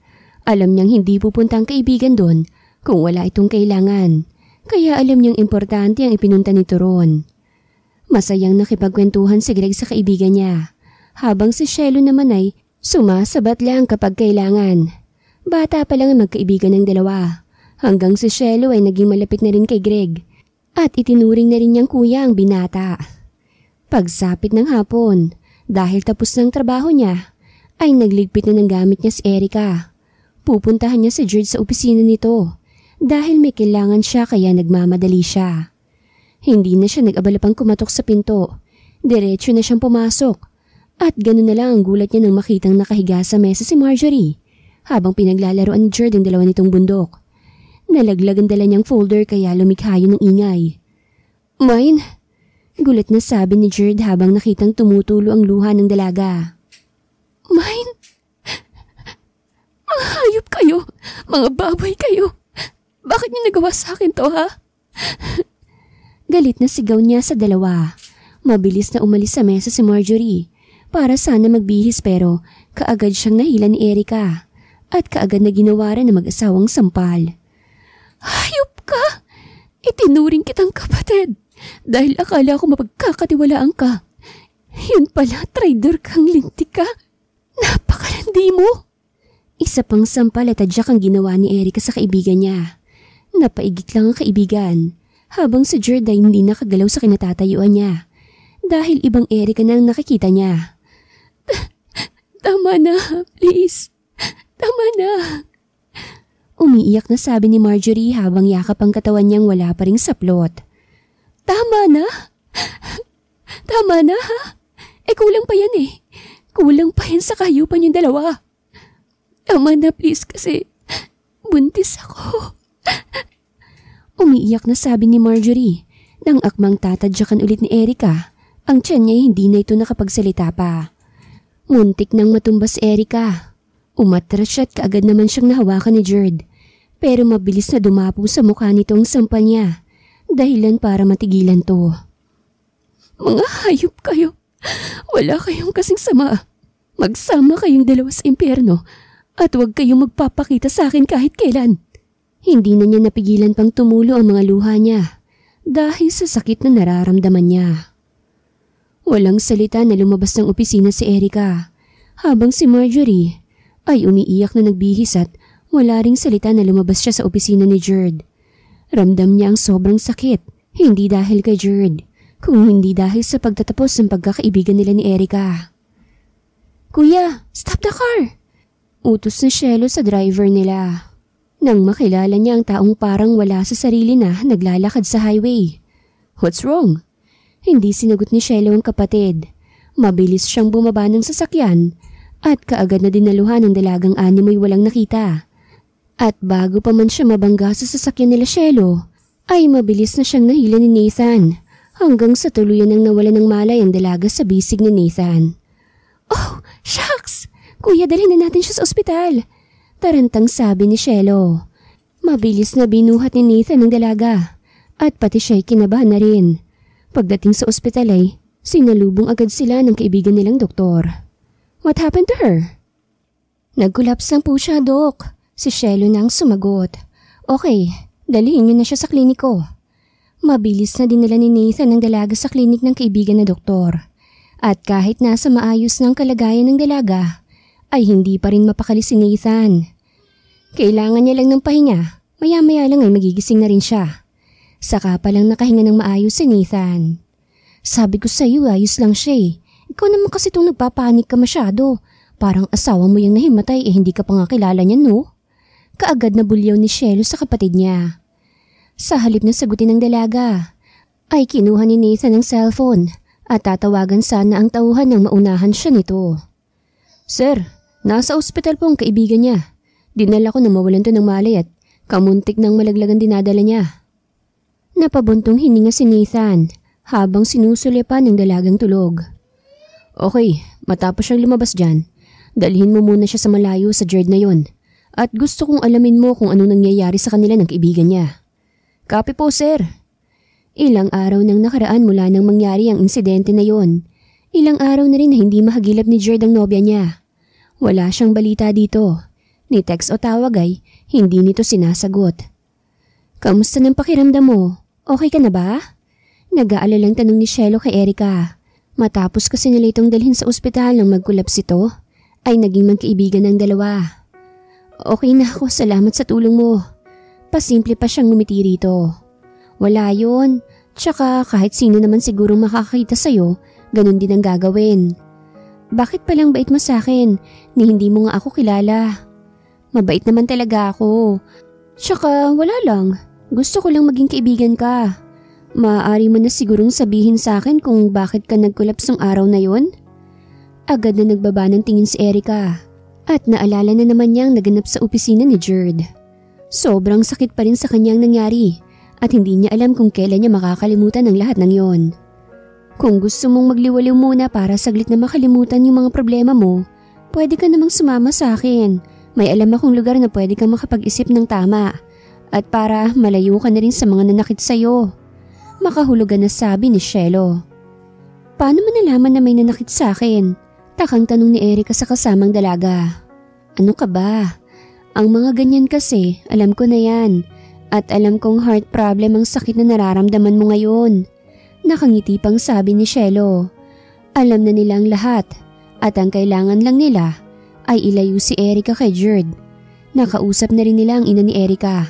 Alam niyang hindi pupunta ang kaibigan doon kung wala itong kailangan. Kaya alam niyang importante ang ipinunta nito ron. Masayang nakipagkwentuhan si Greg sa kaibigan niya. Habang si Shelo naman ay sumasabat lang kapag kailangan. Bata pa lang ang magkaibigan ng dalawa. Hanggang si Shelo ay naging malapit na rin kay Greg. At itinuring na rin niyang kuya ang binata. Pagsapit ng hapon, dahil tapos ng trabaho niya, ay nagligpit na ng gamit niya si Erica. Pupuntahan niya si George sa opisina nito. Dahil may kailangan siya kaya nagmamadali siya. Hindi na siya nag-abala pang kumatok sa pinto. Diretso na siyang pumasok. At gano'n na lang ang gulat niya nang makitang nakahiga sa mesa si Marjorie habang pinaglalaroan ni George ang dalawa nitong bundok. Nalaglag ang dala niyang folder kaya lumikha yun ng ingay. Mine? Gulat na sabi ni George habang nakitang tumutulo ang luha ng dalaga. Mine? Mga hayop kayo! Mga baboy kayo! Bakit niyo nagawa sa akin to, ha? Galit na sigaw niya sa dalawa. Mabilis na umalis sa mesa si Marjorie para sana magbihis pero kaagad siyang nahila ni Erica at kaagad na ginawaran ng mag-asawang sampal. Hayop ka! Itinuring kitang kapatid dahil akala ko mapagkakatiwalaan ka. Yun pala, traitor kang, lintik ka. Napakalandi mo! Isa pang sampal at tadyak ang ginawa ni Erica sa kaibigan niya. Napaigit lang ang kaibigan habang si Jared ay hindi nakagalaw sa kinatatayuan niya dahil ibang Erica na ang nakikita niya. Tama na, please. Tama na. Umiiyak na sabi ni Marjorie habang yakap ang katawan niyang wala pa ring saplot. Tama na? Tama na, ha? Kulang pa yan eh. Kulang pa yan sa kahayupan yung dalawa. Tama na, please, kasi buntis ako. Umiiyak na sabi ni Marjorie nang akmang tatadyakan ulit ni Erica. Ang tiyan niya hindi na ito nakapagsalita pa. Muntik nang matumbas si Erica. Umatras siya at kaagad naman siyang nahawakan ni Jared. Pero mabilis na dumapo sa mukha nitong sampal niya. Dahilan para matigilan to. Mga hayop kayo. Wala kayong kasing sama. Magsama kayong dalawa sa impyerno at huwag kayong magpapakita sa akin kahit kailan. Hindi na niya napigilan pang tumulo ang mga luha niya dahil sa sakit na nararamdaman niya. Walang salita na lumabas ng opisina si Erica habang si Marjorie ay umiiyak na nagbihis at wala ring salita na lumabas siya sa opisina ni Jared. Ramdam niya ang sobrang sakit, hindi dahil kay Jared, kung hindi dahil sa pagtatapos ng pagkakaibigan nila ni Erica. Kuya, stop the car! Utos ni Shelo sa driver nila. Nang makilala niya ang taong parang wala sa sarili na naglalakad sa highway. What's wrong? Hindi sinagot ni Shelo ang kapatid. Mabilis siyang bumaba ng sasakyan at kaagad na dinaluhan ng dalagang animoy walang nakita. At bago pa man siya mabangga sa sasakyan nila Shelo, ay mabilis na siyang nahila ni Nathan hanggang sa tuluyan ng nawala ng malay ang dalaga sa bisig ni Nathan. Oh, shucks! Kuya, dalhin na natin siya sa ospital. Tarantang sabi ni Shelo. Mabilis na binuhat ni Nathan ang dalaga at pati siya'y kinabahan na rin. Pagdating sa ospital ay sinalubong agad sila ng kaibigan nilang doktor. What happened to her? Nagkulapsang po siya, Dok. Si Shelo nang sumagot. Okay, dalhin niyo na siya sa kliniko. Mabilis na dinala ni Nathan ang dalaga sa klinik ng kaibigan na doktor. At kahit nasa maayos ng kalagayan ng dalaga, ay hindi pa rin mapakali si Nathan. Kailangan niya lang ng pahinga, maya-maya lang ay magigising na rin siya. Saka pa lang nakahinga ng maayos si Nathan. Sabi ko sa'yo, ayos lang siya eh. Ikaw naman kasi itong nagpapanik ka masyado. Parang asawa mo yung nahimatay hindi ka pa nga kilala niya, no? Kaagad na bulyaw ni Shelo sa kapatid niya. Sa halip na sagutin ng dalaga, ay kinuha ni Nathan ang cellphone at tatawagan sana ang tauhan nang maunahan siya nito. Sir, Nasa ospital po ang kaibigan niya. Dinala ko nang mawalan to ng malay at kamuntik ng malaglagan dinadala niya. Napabuntong hininga si Nathan habang sinusulyapan ng dalagang tulog. Okay, matapos siyang lumabas dyan, dalhin mo muna siya sa malayo sa Jared na yon. At gusto kong alamin mo kung anong nangyayari sa kanila ng kaibigan niya. Copy po, sir. Ilang araw nang nakaraan mula nang mangyari ang insidente na yon. Ilang araw na rin na hindi mahagilap ni Jared ang nobya niya. Wala siyang balita dito. Ni text o tawag ay hindi nito sinasagot. Kamusta ng pakiramdam mo? Okay ka na ba? Nag-aalalang tanong ni Shelo kay Erica. Matapos kasi nila itong dalhin sa ospital nang magkulaps ito, ay naging magkaibigan ng dalawa. Okay na ako, salamat sa tulong mo. Pasimple pa siyang ngumiti rito. Wala yun. Tsaka kahit sino naman siguro makakakita sa'yo, ganun din ang gagawin. Bakit palang bait mo sa akin ni hindi mo nga ako kilala? Mabait naman talaga ako. Tsaka wala lang, gusto ko lang maging kaibigan ka. Maaari mo na sigurong sabihin sa akin kung bakit ka nagkulaps ng araw na yon? Agad na nagbaba ng tingin si Erica at naalala na naman niyang naganap sa opisina ni Jared. Sobrang sakit pa rin sa kanyang nangyari at hindi niya alam kung kailan niya makakalimutan ang lahat ng yon. Kung gusto mong magliwaliw muna para saglit na makalimutan yung mga problema mo, pwede ka namang sumama sa akin. May alam akong lugar na pwede kang makapag-isip ng tama at para malayo ka na rin sa mga nanakit sa'yo. Makahulugan na sabi ni Shelo. Paano mo nalaman na may nanakit sa akin? Takang tanong ni Erica sa kasamang dalaga. Ano ka ba? Ang mga ganyan kasi, alam ko na yan. At alam kong heart problem ang sakit na nararamdaman mo ngayon. Nakangiti pang sabi ni Shelo. Alam na nilang lahat at ang kailangan lang nila ay ilayo si Erica kay Jared. Nakausap na rin nila ang ina ni Erica.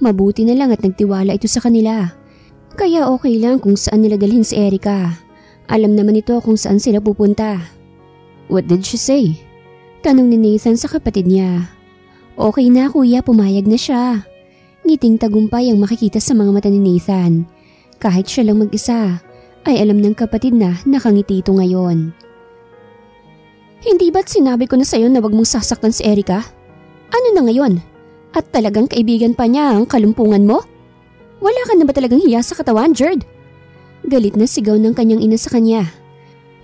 Mabuti na lang at nagtiwala ito sa kanila. Kaya okay lang kung saan nila dalhin si Erica. Alam naman ito kung saan sila pupunta. What did she say? Tanong ni Nathan sa kapatid niya. Okay na kuya, pumayag na siya. Ngiting tagumpay ang makikita sa mga mata ni Nathan. Kahit siya lang mag-isa, ay alam ng kapatid na nakangiti ito ngayon. Hindi ba't sinabi ko na sa'yo na wag mong sasaktan si Erica? Ano na ngayon? At talagang kaibigan pa niya ang kalumpungan mo? Wala ka na ba talagang hiya sa katawan, Jared? Galit na sigaw ng kanyang ina sa kanya.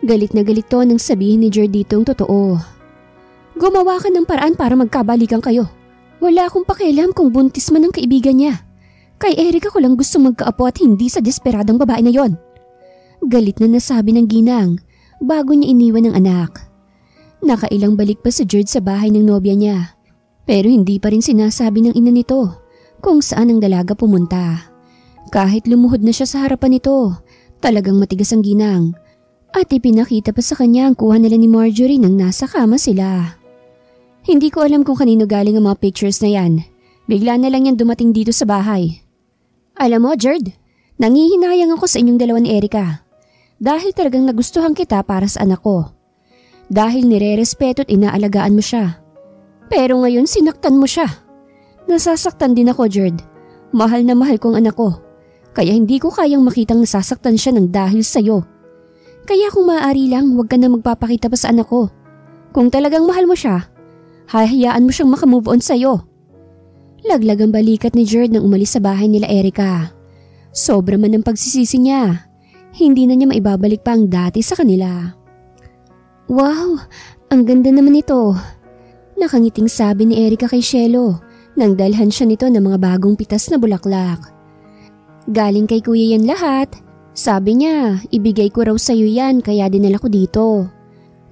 Galit na galit to nang sabihin ni Jared dito ang totoo. Gumawa ka ng paraan para magkabalikan kayo. Wala akong pakialam kung buntis man ang kaibigan niya. Kay Erica ko lang gusto magkaapo at hindi sa desperadong babae na yon. Galit na nasabi ng ginang bago niya iniwan ang anak. Nakailang balik pa si Jared sa bahay ng nobya niya. Pero hindi pa rin sinasabi ng ina nito kung saan ang dalaga pumunta. Kahit lumuhod na siya sa harapan nito, talagang matigas ang ginang. At ipinakita pa sa kanya ang kuha nila ni Marjorie nang nasa kama sila. Hindi ko alam kung kanino galing ang mga pictures na yan. Bigla na lang yan dumating dito sa bahay. Alam mo, Jared, nangihinayang ako sa inyong dalawa ni Erica. Dahil talagang nagustuhan kita para sa anak ko. Dahil nire-respeto at inaalagaan mo siya. Pero ngayon sinaktan mo siya. Nasasaktan din ako, Jared. Mahal na mahal ko ang anak ko. Kaya hindi ko kayang makitang nasasaktan siya ng dahil sa'yo. Kaya kung maaari lang, huwag ka na magpapakita pa sa anak ko. Kung talagang mahal mo siya, hahayaan mo siyang makamove on sa'yo. Laglag ang balikat ni Jared nang umalis sa bahay nila Erica. Sobra man ang pagsisisi niya. Hindi na niya maibabalik pa ang dati sa kanila. Wow, ang ganda naman ito. Nakangiting sabi ni Erica kay Shelo nang dalhan siya nito ng mga bagong pitas na bulaklak. Galing kay kuya yan lahat. Sabi niya, ibigay ko raw sa'yo yan kaya dinala ko dito.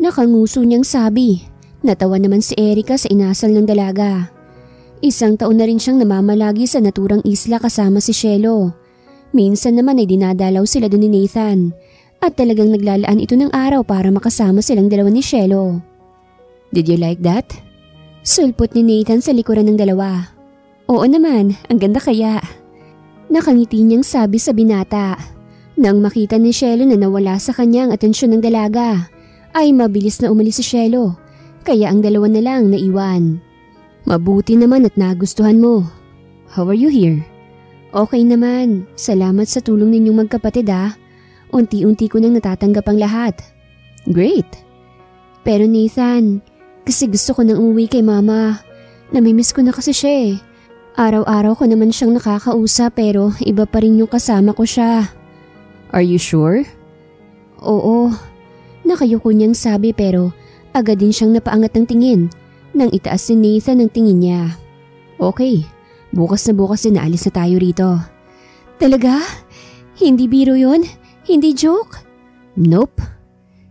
Nakanguso niyang sabi. Natawa naman si Erica sa inasal ng dalaga. Isang taon na rin siyang namamalagi sa naturang isla kasama si Shelo. Minsan naman ay dinadalaw sila doon ni Nathan at talagang naglalaan ito ng araw para makasama silang dalawa ni Shelo. Did you like that? Sulpot ni Nathan sa likuran ng dalawa. Oo naman, ang ganda kaya. Nakangiti niyang sabi sa binata. Nang makita ni Shelo na nawala sa kanya ang atensyon ng dalaga, ay mabilis na umalis si Shelo, kaya ang dalawa na lang naiwan. Mabuti naman at nagustuhan mo. How are you here? Okay naman. Salamat sa tulong ninyong magkapatid ah. Unti-unti ko nang natatanggap ang lahat. Great. Pero Nathan, kasi gusto ko nang umuwi kay mama. Namimiss ko na kasi siya eh. Araw-araw ko naman siyang nakakausap pero iba pa rin yung kasama ko siya. Are you sure? Oo. Nakayuko niyang sabi pero agad din siyang napaangat ng tingin nang itaas ni Nathan ang tingin niya. Okay, bukas na naalis na tayo rito. Talaga? Hindi biro yun? Hindi joke? Nope.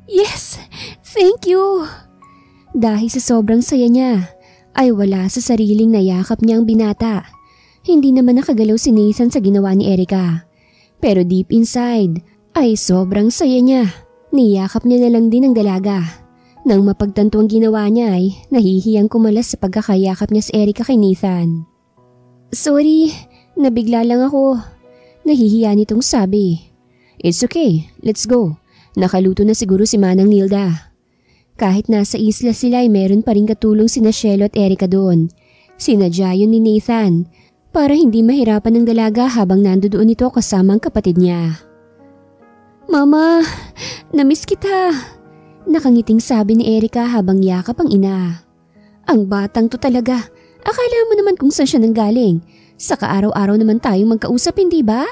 Yes! Thank you! Dahil sa sobrang saya niya, ay wala sa sariling nayakap niya ang binata. Hindi naman nakagalaw si Nathan sa ginawa ni Erica. Pero deep inside, ay sobrang saya niya. Niyakap niya na lang din ang dalaga. Nang mapagtanto ang ginawa niya ay nahihiyang kumalas sa pagkakayakap niya si Erica kay Nathan. Sorry, nabigla lang ako. Nahihiya nitong sabi. It's okay, let's go. Nakaluto na siguro si Manang Nilda. Kahit nasa isla sila ay meron pa rin katulong sina Shelo at Erica doon. Sinadya yun ni Nathan para hindi mahirapan ng dalaga habang nandoon ito kasama ang kapatid niya. Mama, namiss kita. Nakangiting sabi ni Erica habang yakap ang ina. Ang batang to talaga. Akala mo naman kung saan siya nanggaling. Saka araw-araw naman tayong magkausap, hindi ba?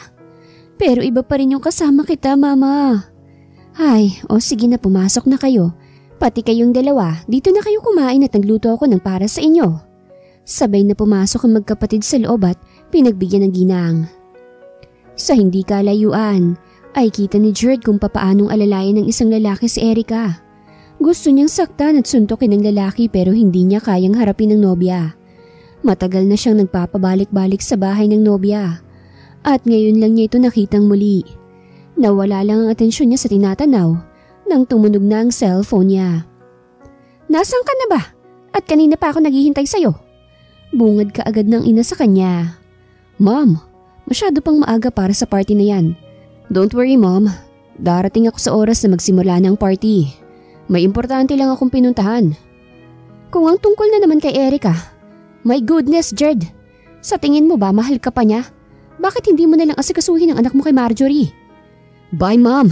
Pero iba pa rin yung kasama kita, mama. Ay, sige na, pumasok na kayo. Pati kayong dalawa, dito na kayo kumain at nagluto ako ng para sa inyo. Sabay na pumasok ang magkapatid sa loob at pinagbigyan ng ginang. Sa hindi kalayuan, ay kita ni Jared kung papaanong alalayan ng isang lalaki si Erica. Gusto niyang saktan at suntukin ng lalaki pero hindi niya kayang harapin ng nobya. Matagal na siyang nagpapabalik-balik sa bahay ng nobya. At ngayon lang niya ito nakitang muli. Nawala lang ang atensyon niya sa tinatanaw nang tumunog na ang cellphone niya. Nasaan ka na ba? At kanina pa ako naghihintay sa'yo. Bungad ka agad ng ina sa kanya. Mom, masyado pang maaga para sa party na yan. Don't worry, Mom. Darating ako sa oras na magsimula ng party. May importante lang akong pinuntahan. Kung ang tungkol na naman kay Erica, my goodness, Jared. Sa tingin mo ba mahal ka pa niya? Bakit hindi mo na lang asikasuhin ang anak mo kay Marjorie? Bye, Mom.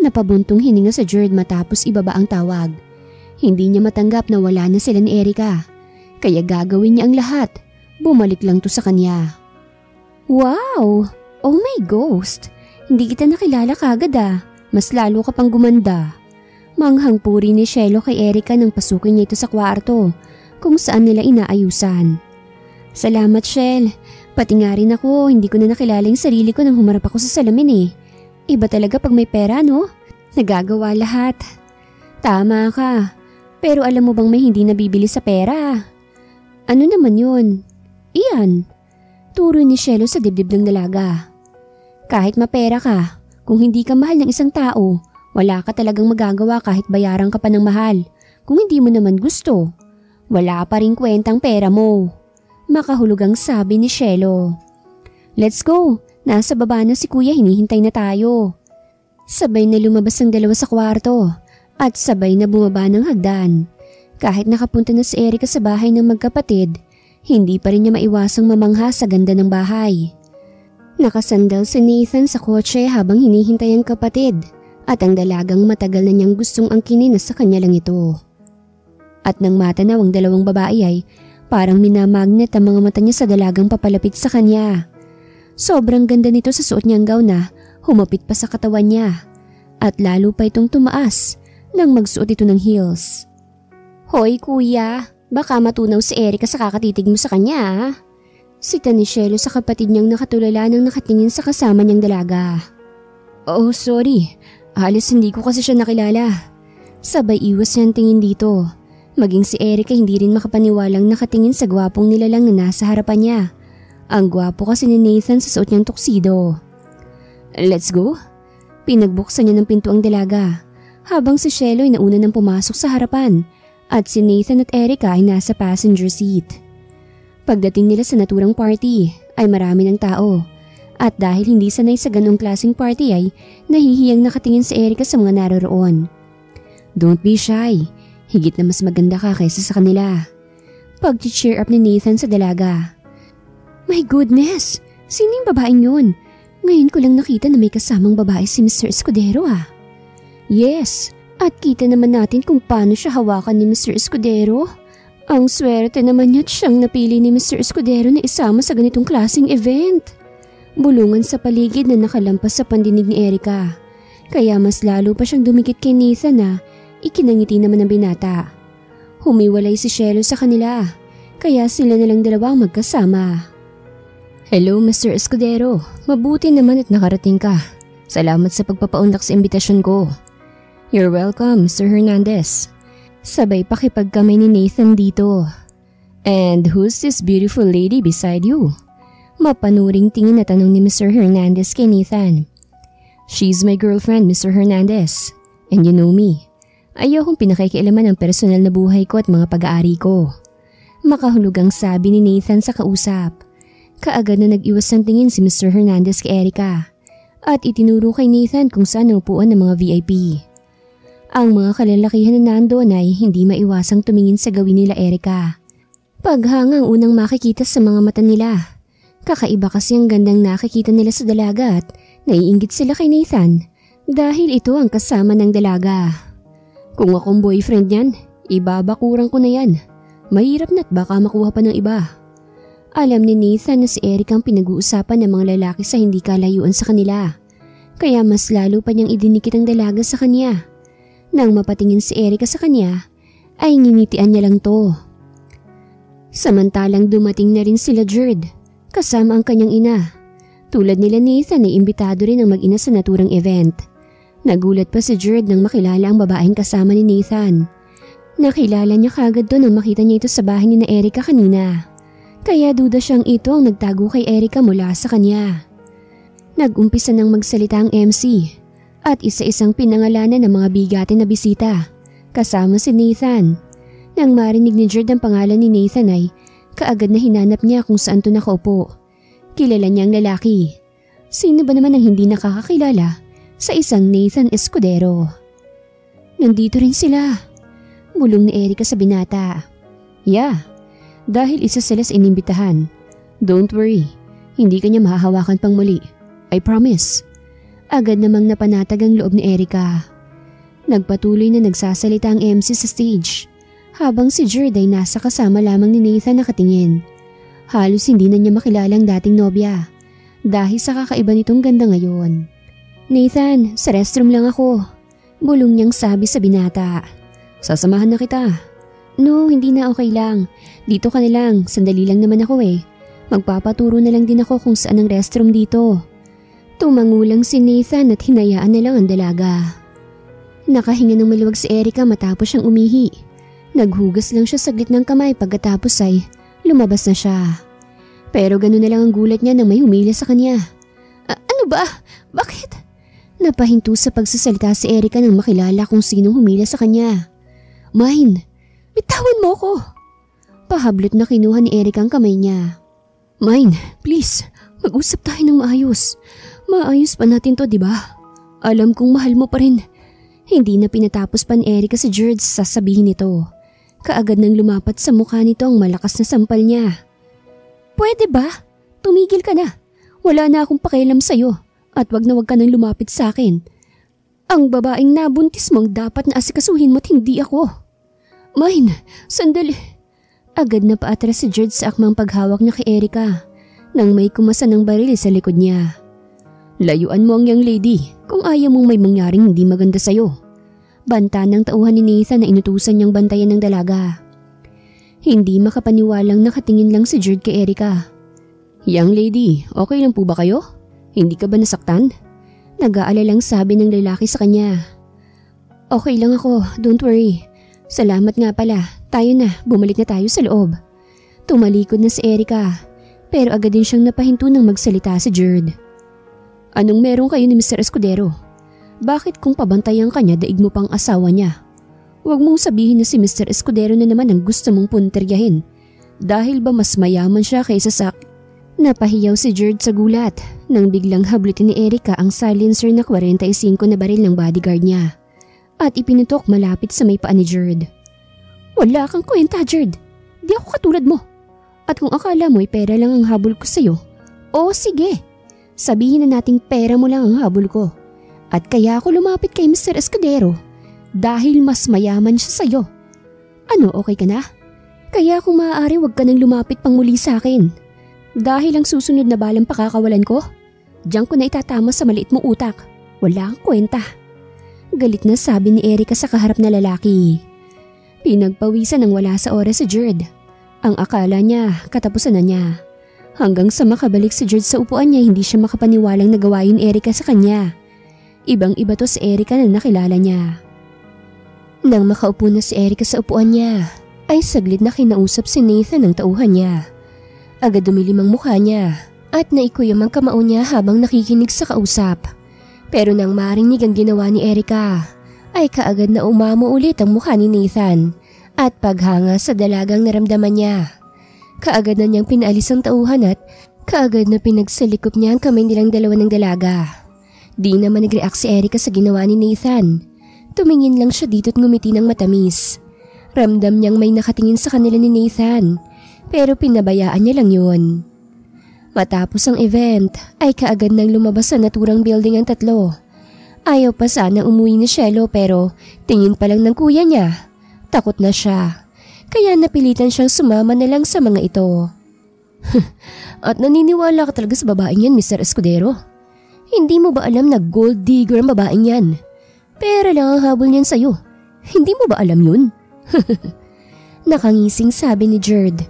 Napabuntong hininga sa Jared matapos ibaba ang tawag. Hindi niya matanggap na wala na sila ni Erica. Kaya gagawin niya ang lahat. Bumalik lang to sa kanya. Wow! Oh my ghost! Hindi kita nakilala kagad ah. Mas lalo ka pang gumanda. Manghang puri ni Shelo kay Erica nang pasukin niya ito sa kwarto kung saan nila inaayusan. Salamat, Shel. Pati nga rin ako, hindi ko na nakilala yung sarili ko nang humarap ako sa salamin eh. Iba talaga pag may pera, no? Nagagawa lahat. Tama ka. Pero alam mo bang may hindi nabibili sa pera? Ano naman yun? Iyan. Turo ni Shelo sa dibdib ng dalaga. Kahit mapera ka, kung hindi ka mahal ng isang tao, wala ka talagang magagawa kahit bayaran ka pa ng mahal. Kung hindi mo naman gusto, wala pa rin kwentang pera mo. Makahulugang sabi ni Shelo. Let's go. Nasa baba na si kuya, hinihintay na tayo. Sabay na lumabas ang dalawa sa kwarto at sabay na bumaba ng hagdan. Kahit nakapunta na si Erica sa bahay ng magkapatid, hindi pa rin niya maiwasang mamangha sa ganda ng bahay. Nakasandal si Nathan sa kotse habang hinihintay ang kapatid at ang dalagang matagal na niyang gustong angkinin na sa kanya lang ito. At nang matanaw ang dalawang babae ay parang minamagnet ang mga mata niya sa dalagang papalapit sa kanya. Sobrang ganda nito sa suot niyang gown na humapit pa sa katawan niya at lalo pa itong tumaas nang magsuot ito ng heels. Hoy kuya, baka matunaw si Erica sa kakatitig mo sa kanya. Sita ni Shelo sa kapatid niyang nakatulala nang nakatingin sa kasama niyang dalaga. Oh sorry, halos hindi ko kasi siya nakilala. Sabay iwas niyang tingin dito. Maging si Erica hindi rin makapaniwalang nakatingin sa gwapong nilalang na nasa harapan niya. Ang gwapo kasi ni Nathan sa suot niyang tuxedo. Let's go? Pinagbuksan niya ng pinto ang dalaga habang si Shelo ay nauna nang pumasok sa harapan at si Nathan at Erica ay nasa passenger seat. Pagdating nila sa naturang party ay marami ng tao at dahil hindi sanay sa ganong klaseng party ay nahihiyang nakatingin si Erica sa mga naroroon. Don't be shy, higit na mas maganda ka kaysa sa kanila. Pag-cheer up ni Nathan sa dalaga. My goodness! Sino yung babaeng yun? Ngayon ko lang nakita na may kasamang babae si Mr. Escudero ah. Yes, At kita naman natin kung paano siya hawakan ni Mr. Escudero. Ang swerte naman niya at siyang napili ni Mr. Escudero na isama sa ganitong klaseng event. Bulungan sa paligid na nakalampas sa pandinig ni Erica. Kaya mas lalo pa siyang dumikit kay Nathan na ikinangiti naman ng binata. Humiwalay si Cielo sa kanila, kaya sila nalang dalawang magkasama. Hello Mr. Escudero, mabuti naman at nakarating ka. Salamat sa pagpapaunlak sa imbitasyon ko. You're welcome, Mr. Hernandez. Sabay pakipagkamay ni Nathan dito. And who's this beautiful lady beside you? Mapanuring tingin na tanong ni Mr. Hernandez kay Nathan. She's my girlfriend, Mr. Hernandez. And you know me. Ayokong pinakikialaman ang personal na buhay ko at mga pag-aari ko. Makahulugang sabi ni Nathan sa kausap. Kaagad na nag-iwas ng tingin si Mr. Hernandez kay Erica. At itinuro kay Nathan kung saan ang upuan ng mga VIP. Ang mga kalalakihan na nandoon ay hindi maiwasang tumingin sa gawin nila Erica. Paghangang unang makikita sa mga mata nila. Kakaiba kasi ang gandang nakikita nila sa dalaga at naiinggit sila kay Nathan dahil ito ang kasama ng dalaga. Kung akong boyfriend niyan, ibabakuran ko na yan. Mahirap na't baka makuha pa ng iba. Alam ni Nathan na si Erica ang pinag-uusapan ng mga lalaki sa hindi kalayuan sa kanila. Kaya mas lalo pa niyang idinikit ang dalaga sa kanya. Nang mapatingin si Erica sa kanya, ay nginitian niya lang to. Samantalang dumating na rin sila Jerd, kasama ang kanyang ina. Tulad nila Nathan ay imbitado rin ang mag-ina sa naturang event. Nagulat pa si Jerd nang makilala ang babaeng kasama ni Nathan. Nakilala niya kagad doon nang makita niya ito sa bahay ni na Erica kanina. Kaya duda siyang ito ang nagtago kay Erica mula sa kanya. Nag-umpisa nang magsalita ang MC. At isa-isang pinangalanan ng mga bigatin na bisita, kasama si Nathan. Nang marinig ni Jerd ang pangalan ni Nathan ay kaagad na hinanap niya kung saan to nakaupo. Kilala niya ang lalaki. Sino ba naman ang hindi nakakakilala sa isang Nathan Escudero? Nandito rin sila. Bulong ni Erica sa binata. Yeah, dahil isa sila sa inimbitahan. Don't worry, hindi kanya mahahawakan pang muli. I promise. Agad namang napanatag ang loob ni Erica. Nagpatuloy na nagsasalita ang MC sa stage, habang si Jerd ay nasa kasama lamang ni Nathan nakatingin. Halos hindi na niya makilala ang dating nobya, dahil sa kakaiba nitong ganda ngayon. Nathan, sa restroom lang ako. Bulong niyang sabi sa binata. Sasamahan na kita. No, hindi na, okay lang. Dito ka na lang, sandali lang naman ako eh. Magpapaturo na lang din ako kung saan ang restroom dito. Tumangulang si Nathan at hinayaan na lang ang dalaga. Nakahinga ng maluwag si Erica matapos siyang umihi. Naghugas lang siya saglit ng kamay pagkatapos ay lumabas na siya. Pero gano'n na lang ang gulat niya nang may humila sa kanya. Ano ba? Bakit? Napahinto sa pagsasalita si Erica nang makilala kung sinong humila sa kanya. Mine, bitawan mo ko. Pahablot na kinuha ni Erica ang kamay niya. Mine, please, mag-usap tayo ng maayos. Maayos pa natin to, diba? Alam kong mahal mo pa rin. Hindi na pinatapos pa ni Erica si Jerd sa sasabihin nito. Kaagad nang lumapat sa mukha nito ang malakas na sampal niya. Pwede ba? Tumigil ka na. Wala na akong pakialam sa'yo at wag na wag ka nang lumapit sa akin. Ang babaeng nabuntis mong dapat na asikasuhin mo't hindi ako. Mine, sandali. Agad na paatras si Jerd sa akmang paghawak niya kay Erica nang may kumasa ng baril sa likod niya. Layuan mo ang young lady kung ayaw mong may mangyaring hindi maganda sa'yo. Banta ng tauhan ni Nathan na inutusan niyang bantayan ng dalaga. Hindi makapaniwalang nakatingin lang si Jerd kay Erica. Young lady, okay lang po ba kayo? Hindi ka ba nasaktan? Nag-aalalang sabi ng lalaki sa kanya. Okay lang ako, don't worry. Salamat nga pala, tayo na, bumalik na tayo sa loob. Tumalikod na si Erica, pero agad din siyang napahinto nang magsalita si Jerd. Anong meron kayo ni Mr. Escudero? Bakit kung pabantayan ka niya daig mo pang asawa niya? Huwag mong sabihin na si Mr. Escudero na naman ang gusto mong punteryahin. Dahil ba mas mayaman siya kaysa sa... Napahiyaw si Jerd sa gulat nang biglang hablutin ni Erica ang silencer na 45 na baril ng bodyguard niya. At ipinutok malapit sa may paa ni Jerd. Wala kang kwenta, Jerd. Di ako katulad mo. At kung akala mo'y pera lang ang habol ko sa'yo, o sige. Sabihin na nating pera mo lang ang habol ko. At kaya ako lumapit kay Mr. Escudero dahil mas mayaman siya sa'yo. Ano, okay ka na? Kaya kung maaari wag ka nang lumapit pang muli sa akin. Dahil ang susunod na balang pakakawalan ko, diyan ko na itatama sa maliit mong utak. Wala kang kwenta. Galit na sabi ni Erica sa kaharap na lalaki. Pinagpawisan ng wala sa oras si Jerd. Ang akala niya, katapusan na niya. Hanggang sa makabalik si Jerd sa upuan niya, hindi siya makapaniwalang nagawa yun Erica sa kanya. Ibang-iba to si Erica na nakilala niya. Nang makaupo na si Erica sa upuan niya, ay saglit na kinausap si Nathan ng tauhan niya. Agad dumilim ang mukha niya at naikuyom ang kamao niya habang nakikinig sa kausap. Pero nang marinig ang ginawa ni Erica, ay kaagad na umamo ulit ang mukha ni Nathan at paghanga sa dalagang naramdaman niya. Kaagad na niyang pinaalis ang tauhan at kaagad na pinagsalikop niya ang kamay nilang dalawa ng dalaga. Di naman nag-react si Erica sa ginawa ni Nathan. Tumingin lang siya dito't ngumiti ng matamis. Ramdam niyang may nakatingin sa kanila ni Nathan, pero pinabayaan niya lang yun. Matapos ang event, ay kaagad nang lumabas sa naturang building ang tatlo. Ayaw pa sana umuwi ni Shelo pero tingin pa lang ng kuya niya. Takot na siya, kaya napilitan siyang sumama na lang sa mga ito. At naniniwala ka talaga sa babaeng yan, Mr. Escudero? Hindi mo ba alam na gold digger ang babaeng yan? Pera lang ang habol niyan sa'yo. Hindi mo ba alam yun? Nakangising sabi ni Jerd.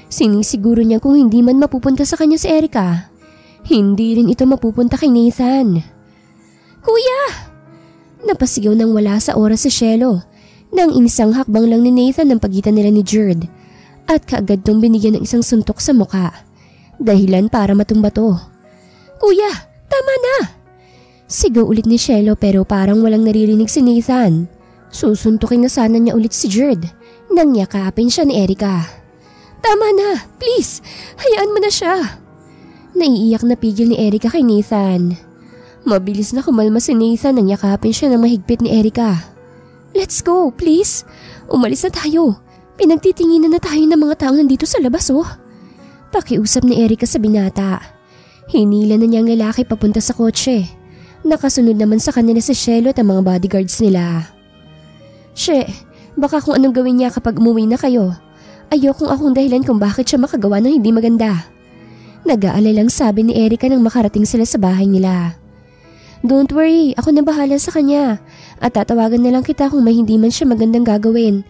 Sinisiguro niya kung hindi man mapupunta sa kanya si Erica, hindi rin ito mapupunta kay Nathan. Kuya! Napasigaw nang wala sa oras si Shelo nang inisang hakbang lang ni Nathan ng pagitan nila ni Jerd at kaagad nung binigyan ng isang suntok sa muka. Dahilan para matumba to. Kuya! Tama na! Sigaw ulit ni Shelo pero parang walang naririnig si Nathan. Susuntukin na sana niya ulit si Jerd nang yakapin siya ni Erica. Tama na! Please! Hayaan mo na siya! Naiiyak na pigil ni Erica kay Nathan. Mabilis na kumalma si Nathan nang yakapin siya ng mahigpit ni Erica. Let's go, please! Umalis na tayo. Pinagtitinginan na tayo ng mga taong nandito sa labas, oh. Pakiusap ni Erica sa binata. Hinila na niya ang lalaki papunta sa kotse. Nakasunod naman sa kanila si Shelo at ang mga bodyguards nila. She, baka kung anong gawin niya kapag umuwi na kayo. Ayokong akong dahilan kung bakit siya makagawa ng hindi maganda. Nag-aalalang sabi ni Erica nang makarating sila sa bahay nila. Don't worry, ako na bahala sa kanya. At tatawagan na lang kita kung may hindi man siya magandang gagawin.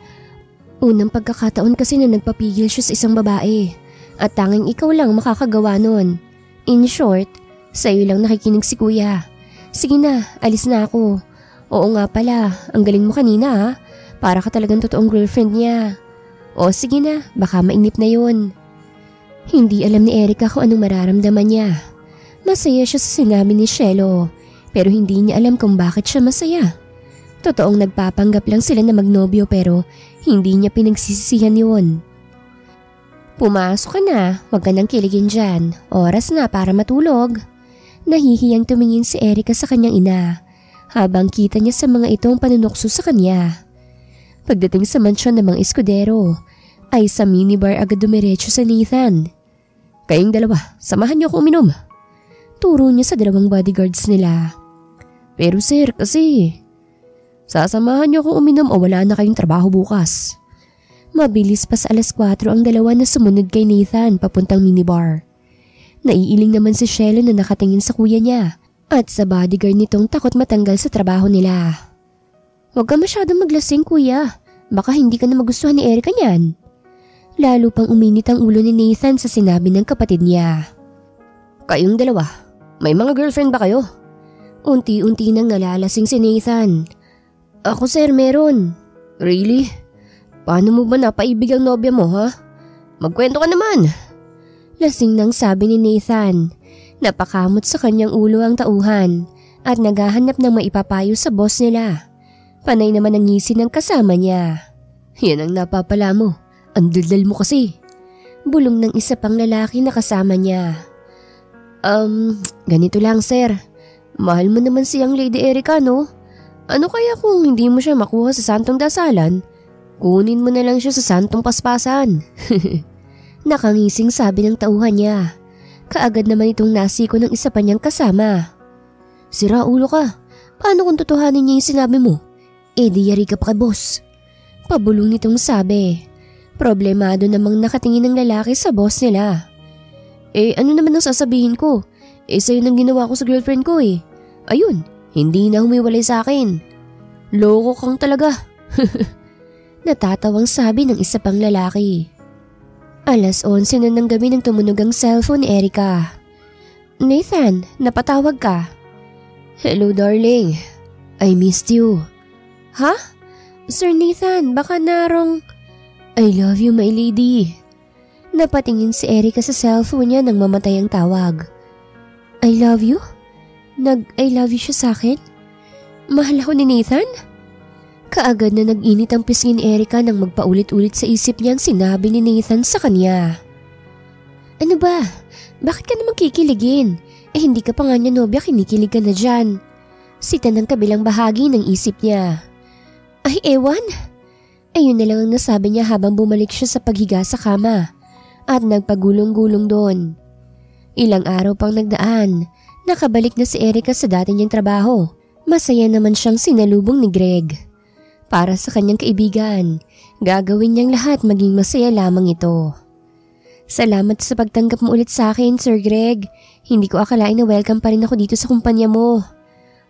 Unang pagkakataon kasi na nagpapigil siya sa isang babae. At tanging ikaw lang makakagawa nun. In short, sa'yo lang nakikinig si kuya. Sige na, alis na ako. Oo nga pala, ang galing mo kanina ha. Para ka talagang totoong girlfriend niya. O sige na, baka mainip na yun. Hindi alam ni Erica kung anong mararamdaman niya. Masaya siya sa sinabi ni Shelo, pero hindi niya alam kung bakit siya masaya. Totoong nagpapanggap lang sila na magnobyo pero hindi niya pinagsisisihan yun. Pumasok ka na, wag ka nang kiligin dyan. Oras na para matulog. Nahihiyang tumingin si Erica sa kanyang ina habang kita niya sa mga itong panunokso sa kanya. Pagdating sa mansyon ng mga Escudero, ay sa minibar agad dumiretso sa Nathan. Kayong dalawa, samahan niyo ako uminom. Turo niya sa dalawang bodyguards nila. Pero sir, kasi sasamahan niyo ako uminom o wala na kayong trabaho bukas. Mabilis pa sa 4:00 ang dalawa na sumunod kay Nathan papuntang minibar. Naiiling naman si Shelo na nakatingin sa kuya niya at sa bodyguard nitong takot matanggal sa trabaho nila. Huwag ka masyadong maglasing kuya, baka hindi ka na magustuhan ni Erica niyan. Lalo pang uminit ang ulo ni Nathan sa sinabi ng kapatid niya. Kayong dalawa, may mga girlfriend ba kayo? Unti-unti nang nalalasing si Nathan. Ako sir, meron. Really? Paano mo ba napaibig ang nobya mo ha? Magkwento ka naman. Lasing nang sabi ni Nathan. Napakamot sa kanyang ulo ang tauhan at naghahanap ng maipapayo sa boss nila. Panay naman ang ngisi ng kasama niya. Yan ang napapala mo. Ang daldal mo kasi. Bulong ng isa pang lalaki na kasama niya. Ganito lang sir. Mahal mo naman siyang Lady Erica, no? Ano kaya kung hindi mo siya makuha sa Santong Dasalan? Kunin mo na lang siya sa Santong Paspasan. Nakangising sabi ng tauhan niya. Kaagad naman itong nasiko ng isa pa niyang kasama. Sira ulo ka. Paano kung totohanin niya yung sinabi mo? Di yari ka pa boss. Pabulong nitong sabi. Problemado namang nakatingin ng lalaki sa boss nila. Ano naman ang sasabihin ko? Sa'yo nang ginawa ko sa girlfriend ko Ayun, hindi na humiwalay sa akin. Loko kang talaga. Natatawang sabi ng isa pang lalaki. 11:00 na ng gabi nang tumunog ang cellphone ni Erica. Nathan, napatawag ka. Hello darling, I missed you. Ha? Sir Nathan, baka narong… I love you my lady. Napatingin si Erica sa cellphone niya nang mamatay ang tawag. I love you? I love you siya sa akin? Mahal ako ni Nathan? Kaagad na nag-init ang pisngi ni Erica nang magpaulit-ulit sa isip niyang sinabi ni Nathan sa kanya. Ano ba? Bakit ka naman kikiligin? Hindi ka pa nga niya nobya, kinikilig ka na dyan. Sita ng kabilang bahagi ng isip niya. Ay ewan. Ayun na lang ang nasabi niya habang bumalik siya sa paghiga sa kama at nagpagulong-gulong doon. Ilang araw pang nagdaan, nakabalik na si Erica sa dati niyang trabaho. Masaya naman siyang sinalubong ni Greg. Para sa kanyang kaibigan, gagawin niyang lahat maging masaya lamang ito. Salamat sa pagtanggap mo ulit sa akin, Sir Greg. Hindi ko akalain na welcome pa rin ako dito sa kumpanya mo.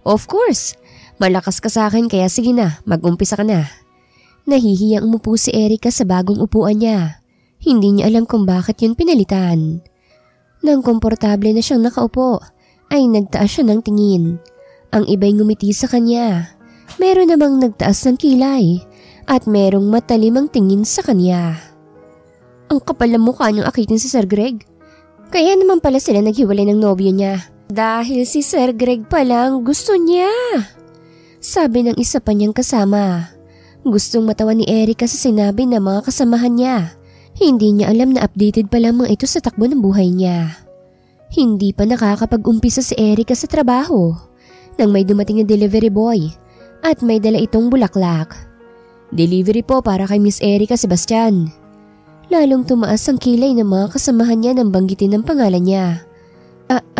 Of course, malakas ka sa akin kaya sige na, mag-umpisa ka na. Nahihiyang umupo si Erica sa bagong upuan niya. Hindi niya alam kung bakit yun pinalitan. Nang komportable na siyang nakaupo, ay nagtaas siya ng tingin. Ang iba'y ngumiti sa kanya. Meron namang nagtaas ng kilay at merong matalimang tingin sa kanya. Ang kapal ng mukha niyang akitin si Sir Greg. Kaya naman pala sila naghiwalay ng nobyo niya. Dahil si Sir Greg palang gusto niya. Sabi ng isa pa niyang kasama. Gustong matawa ni Erica sa sinabi ng mga kasamahan niya. Hindi niya alam na updated pa lamang ito sa takbo ng buhay niya. Hindi pa nakakapag-umpisa si Erica sa trabaho nang may dumating na delivery boy at may dala itong bulaklak. Delivery po para kay Miss Erica Sebastian. Lalong tumaas ang kilay ng mga kasamahan niya nang banggitin ang pangalan niya.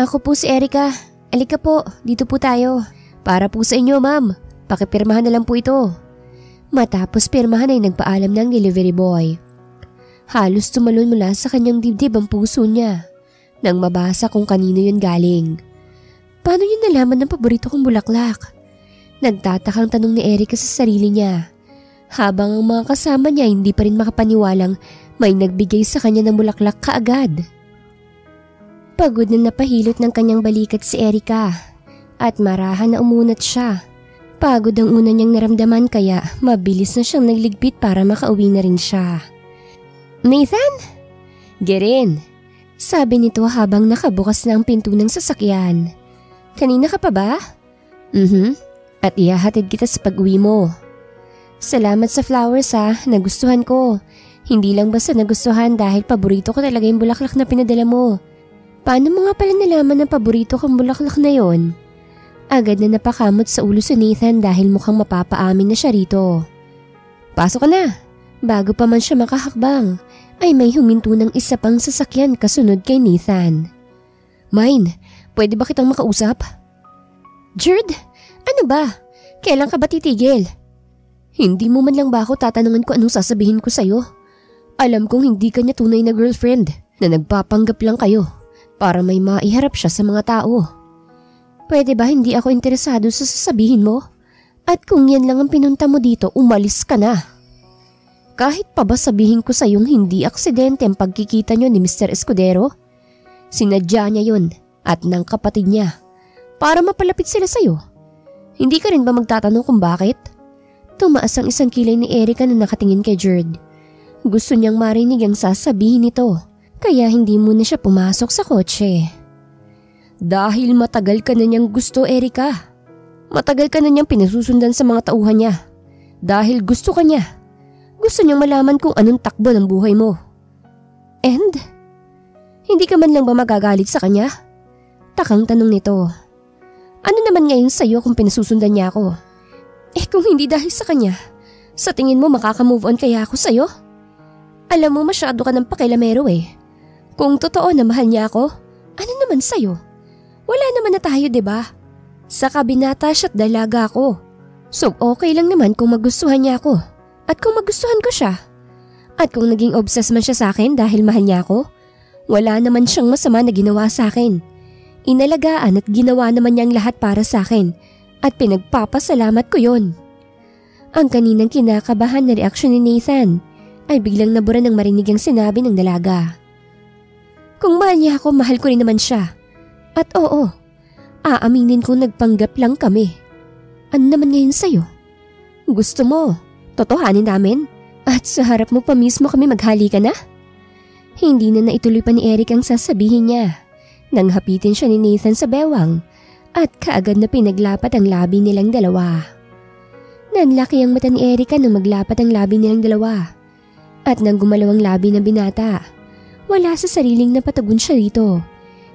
Ako po si Erica. Alika po, dito po tayo. Para po sa inyo ma'am, pakipirmahan na lang po ito. Matapos pirmahan ay nagpaalam ng delivery boy. Halos tumalon mula sa kanyang dibdib ang puso niya nang mabasa kung kanino yun galing. Paano niya nalaman ng paborito kong bulaklak? Nagtatakang tanong ni Erica sa sarili niya. Habang ang mga kasama niya hindi pa rin makapaniwalang may nagbigay sa kanya ng bulaklak kaagad. Pagod na napahilot ng kanyang balikat si Erica at marahan na umunat siya. Pagod ang una niyang naramdaman kaya mabilis na siyang nagligpit para makauwi na rin siya. Nathan? Get in, sabi nito habang nakabukas na ang pinto ng sasakyan. Kanina ka pa ba? At ihahatid kita sa pag-uwi mo. Salamat sa flowers nagustuhan ko. Hindi lang basta nagustuhan dahil paborito ko talaga yung bulaklak na pinadala mo. Paano mo nga pala nalaman na paborito kang bulaklak na yon? Agad na napakamot sa ulo si Nathan dahil mukhang mapapaamin na siya rito. Pasok ka na. Bago pa man siya makahakbang, ay may huminto ng isa pang sasakyan kasunod kay Nathan. Mine, pwede ba kitang makausap? Jerd, ano ba? Kailan ka ba titigil? Hindi mo man lang ba ako tatanungan ko anong sasabihin ko sa'yo? Alam kong hindi ka niya tunay na girlfriend na nagpapanggap lang kayo para may maiharap siya sa mga tao. Pwede ba hindi ako interesado sa sasabihin mo? At kung yan lang ang pinunta mo dito, umalis ka na. Kahit pa ba sabihin ko sa'yong hindi aksidente ang pagkikita niyo ni Mr. Escudero? Sinadya niya yun at ng kapatid niya para mapalapit sila sa'yo. Hindi ka rin ba magtatanong kung bakit? Tumaas ang isang kilay ni Erica na nakatingin kay Jerd. Gusto niyang marinig ang sasabihin nito, kaya hindi muna siya pumasok sa kotse. Dahil matagal ka na niyang gusto, Erica. Matagal ka na niyang pinasusundan sa mga tauhan niya. Dahil gusto ka niya. Gusto niyang malaman kung anong takbo ng buhay mo. And? Hindi ka man lang ba magagalit sa kanya? Takang tanong nito. Ano naman ngayon sa'yo kung pinasusundan niya ako? Kung hindi dahil sa kanya, sa tingin mo makaka-move on kaya ako sa'yo? Alam mo masyado ka ng pakilamero Kung totoo na mahal niya ako, ano naman sa'yo? Wala naman na tayo, diba? Sa kabinata siya't dalaga ako. So okay lang naman kung magustuhan niya ako at kung magustuhan ko siya. At kung naging obsessed man siya sa akin dahil mahal niya ako, wala naman siyang masama na ginawa sa akin. Inalagaan at ginawa naman niya ang lahat para sa akin at pinagpapasalamat ko yon. Ang kaninang kinakabahan na reaksyon ni Nathan ay biglang nabura ng marinig ang sinabi ng dalaga. Kung mahal niya ako, mahal ko rin naman siya. At oo, aaminin kong nagpanggap lang kami. Ano naman ngayon sa'yo? Gusto mo, totohanin namin? At sa harap mo pa mismo kami maghalikan na? Hindi na naituloy pa ni Eric ang sasabihin niya nang hapitin siya ni Nathan sa bewang at kaagad na pinaglapat ang labi nilang dalawa. Nanlaki ang mata ni Erica nang maglapat ang labi nilang dalawa at nang gumalaw ang labi ng binata, wala sa sariling napatagon siya rito.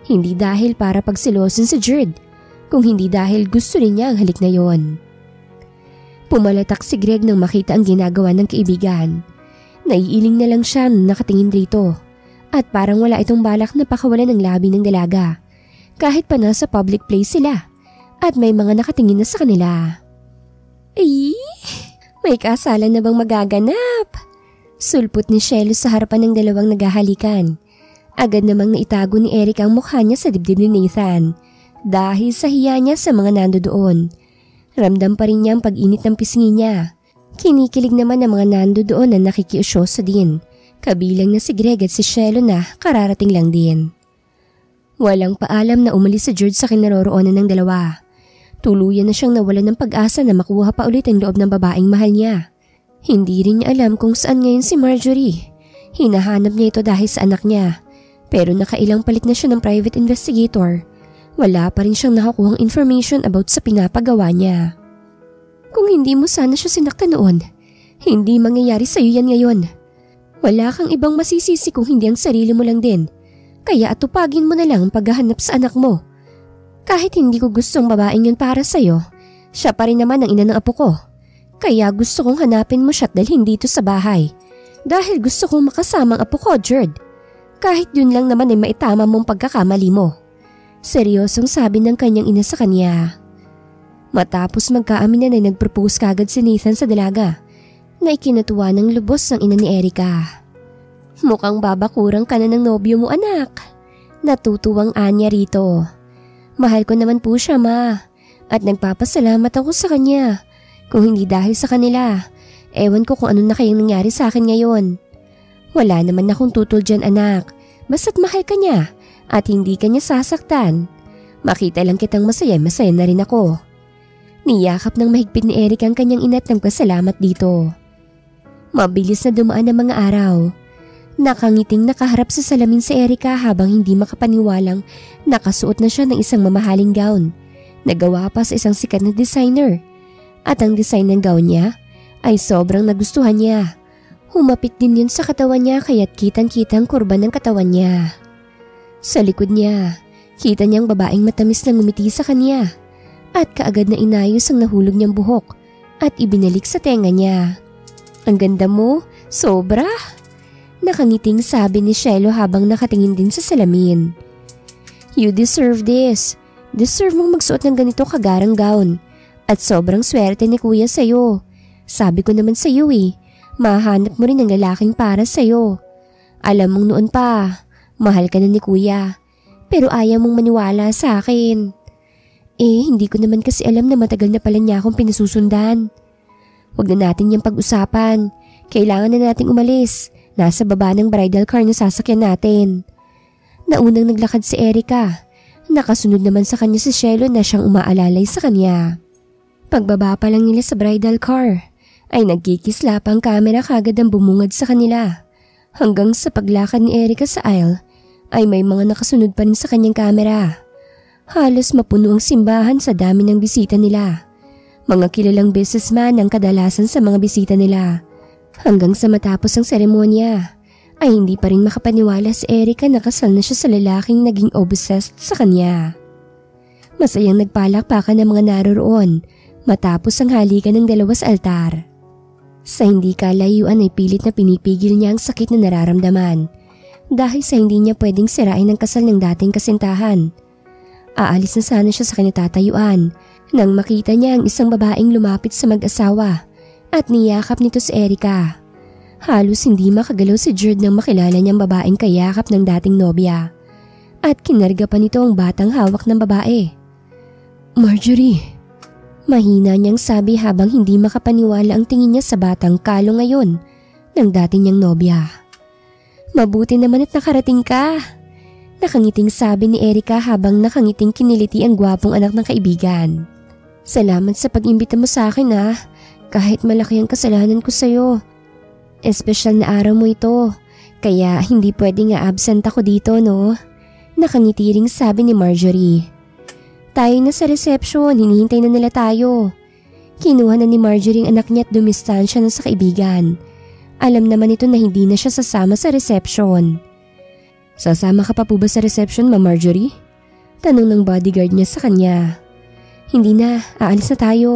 Hindi dahil para pagsilosin si Jared, kung hindi dahil gusto rin niya ang halik na yon. Pumalatak si Greg nang makita ang ginagawa ng kaibigan. Naiiling na lang siya nakatingin rito at parang wala itong balak na pakawalan ng labi ng dalaga kahit pa nasa public place sila at may mga nakatingin na sa kanila. Ay, may kasalan na bang magaganap? Sulpot ni Shelo sa harapan ng dalawang naghahalikan. Agad namang naitago ni Eric ang mukha niya sa dibdib ni Nathan dahil sa hiya niya sa mga nandoon. Ramdam pa rin niya ang pag-init ng pisngi niya. Kinikilig naman ang mga nandoon na nakikiusyoso din, kabilang na si Greg at si Shelo na kararating lang din. Walang paalam na umalis si George sa kinaroroonan ng dalawa. Tuluyan na siyang nawalan ng pag-asa na makuha pa ulit ang loob ng babaeng mahal niya. Hindi rin niya alam kung saan ngayon si Marjorie. Hinahanap niya ito dahil sa anak niya. Pero nakailang palit na siya ng private investigator. Wala pa rin siyang nakakuhang information about sa pinapagawa niya. Kung hindi mo sana siya sinaktan noon, hindi mangyayari sa'yo yan ngayon. Wala kang ibang masisisi kung hindi ang sarili mo lang din. Kaya atupagin mo na lang ang paghahanap sa anak mo. Kahit hindi ko gustong babaeng yun para sa'yo, siya pa rin naman ang ina ng apo ko. Kaya gusto kong hanapin mo siya at dalhin dito sa bahay. Dahil gusto kong makasama ang apo ko, Jared. Kahit yun lang naman ay maitama mong pagkakamali mo. Seryosong sabi ng kanyang ina sa kanya. Matapos magkaaminan ay nagpropose kagad si Nathan sa dalaga na ikinatuwa ng lubos ng ina ni Erica. Mukhang babakurang ka na ng nobyo mo, anak. Natutuwang anya rito. Mahal ko naman po siya, ma. At nagpapasalamat ako sa kanya. Kung hindi dahil sa kanila, ewan ko kung ano na kayang nangyari sa akin ngayon. Wala naman akong tutol dyan, anak. Basta't mahal ka niya at hindi ka niya sasaktan. Makita lang kitang masaya, masaya na rin ako. Niyakap ng mahigpit ni Eric ang kanyang ina at nagpasalamat dito. Mabilis na dumaan ang mga araw. Nakangiting nakaharap sa salamin si Erica habang hindi makapaniwalang nakasuot na siya ng isang mamahaling gown. Nagawa pa sa isang sikat na designer. At ang design ng gown niya ay sobrang nagustuhan niya. Humapit din yun sa katawan niya kaya't kitang-kita ang kurba ng katawan niya. Sa likod niya, kita niyang babaeng matamis na ngumiti sa kanya at kaagad na inayos ang nahulog niyang buhok at ibinalik sa tenga niya. Ang ganda mo, sobra! Nakangiting sabi ni Shelo habang nakatingin din sa salamin. You deserve this. Deserve mong magsuot ng ganito kagarang gown. At sobrang swerte ni kuya sa'yo. Sabi ko naman sa'yo mahanap mo rin ang lalaking para sa'yo. Alam mong noon pa, mahal ka na ni kuya. Pero ayaw mong maniwala sa akin. Hindi ko naman kasi alam na matagal na pala niya akong pinasusundan. Huwag na natin yung pag-usapan. Kailangan na nating umalis. Nasa baba ng bridal car na sasakyan natin. Naunang naglakad si Erica. Nakasunod naman sa kanya si Shelo na siyang umaalalay sa kanya. Pagbaba pa lang nila sa bridal car, ay nagkikisla pa ang camera kagad ang bumungad sa kanila. Hanggang sa paglakad ni Erica sa aisle, ay may mga nakasunod pa rin sa kanyang camera. Halos mapuno ang simbahan sa dami ng bisita nila. Mga kilalang businessman ang kadalasan sa mga bisita nila. Hanggang sa matapos ang seremonya, ay hindi pa rin makapaniwala si Erica na kasal na siya sa lalaking naging obsessed sa kanya. Masayang nagpalakpakan ng mga naroroon matapos ang halikan ng dalawa sa altar. Sa hindi kalayuan ay pilit na pinipigil niya ang sakit na nararamdaman dahil sa hindi niya pwedeng sirain ang kasal ng dating kasintahan. Aalis na sana siya sa kinatatayuan Nang makita niya ang isang babaeng lumapit sa mag-asawa at niyakap nito si Erica. Halos hindi makagalaw si Jared nang makilala niyang babaeng kayakap ng dating nobya. At kinarga pa nito ang batang hawak ng babae. "Marjorie," mahina niyang sabi habang hindi makapaniwala ang tingin niya sa batang kalo ngayon ng dati niyang nobya. "Mabuti naman at nakarating ka," nakangiting sabi ni Erica habang nakangiting kiniliti ang gwapong anak ng kaibigan. "Salamat sa pag-imbita mo sa akin kahit malaki ang kasalanan ko sa'yo. Espesyal na araw mo ito, kaya hindi pwedeng absent ako dito, no?" Nakangiti ring sabi ni Marjorie. "Tayo na sa reception, hinihintay na nila tayo." Kinuha na ni Marjorie ang anak niya at dumistansya na sa kaibigan. Alam naman ito na hindi na siya sasama sa reception. "Sasama ka pa po ba sa reception, Ma Marjorie?" Tanong ng bodyguard niya sa kanya. "Hindi na, aalis na tayo."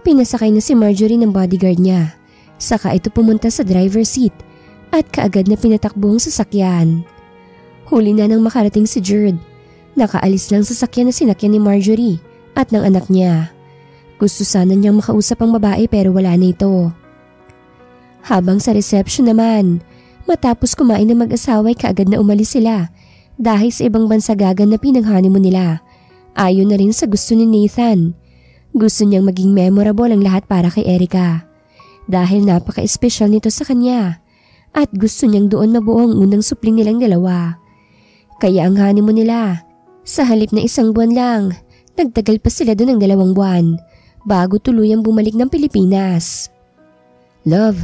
Pinasakay na si Marjorie ng bodyguard niya. Saka ito pumunta sa driver seat at kaagad na pinatakbo ang sasakyan. Huli na nang makarating si Jared. Nakaalis lang sa sasakyan na sinakyan ni Marjorie at ng anak niya. Gusto sana niyang makausap ang babae pero wala na ito. Habang sa reception naman, matapos kumain ng mag-asawa ay kaagad na umalis sila dahil sa ibang bansa gaganapin ang honeymoon nila. Ayon na rin sa gusto ni Nathan. Gusto niyang maging memorable ang lahat para kay Erica. Dahil napaka-espesyal nito sa kanya at gusto niyang doon mabuo ang unang supling nilang dalawa. Kaya ang honeymoon nila, sa halip na 1 buwan lang, nagtagal pa sila doon ng 2 buwan bago tuluyang bumalik ng Pilipinas. "Love."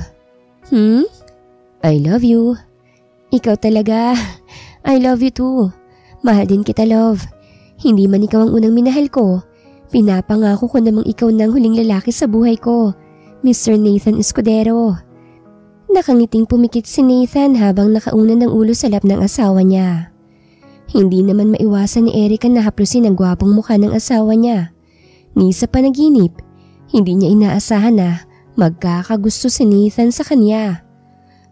I love you." "Ikaw talaga. I love you too. Mahal din kita, love. Hindi man ikaw ang unang minahal ko, pinapangako ko namang ikaw na ang huling lalaki sa buhay ko, Mr. Nathan Escudero." Nakangiting pumikit si Nathan habang nakauna ng ulo sa lap ng asawa niya. Hindi naman maiwasan ni Erica na haplusin ang gwapong mukha ng asawa niya. Ni sa panaginip, hindi niya inaasahan na magkakagusto si Nathan sa kanya.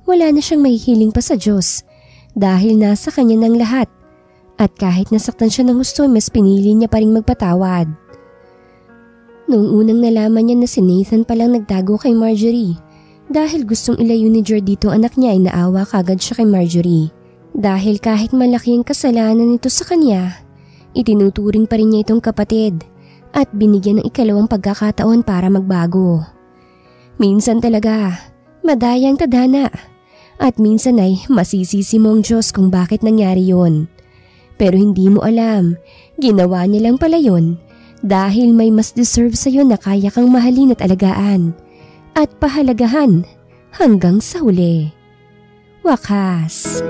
Wala na siyang mahihiling pa sa Diyos dahil nasa kanya ng lahat. At kahit nasaktan siya ng gusto, mas pinili niya pa rin magpatawad. Noong unang nalaman niya na si Nathan palang nagtago kay Marjorie dahil gustong ilayo ni Jared dito ang anak niya ay naawa kagad siya kay Marjorie. Dahil kahit malaki ang kasalanan nito sa kanya, itinuturing pa rin niya itong kapatid at binigyan ng ikalawang pagkakataon para magbago. Minsan talaga, madaya ang tadhana at minsan ay masisisi mo ang Diyos kung bakit nangyari yon. Pero hindi mo alam, ginawa niya lang pala yon dahil may mas deserve sa'yo na kaya kang mahalin at alagaan at pahalagahan hanggang sa huli. Wakas.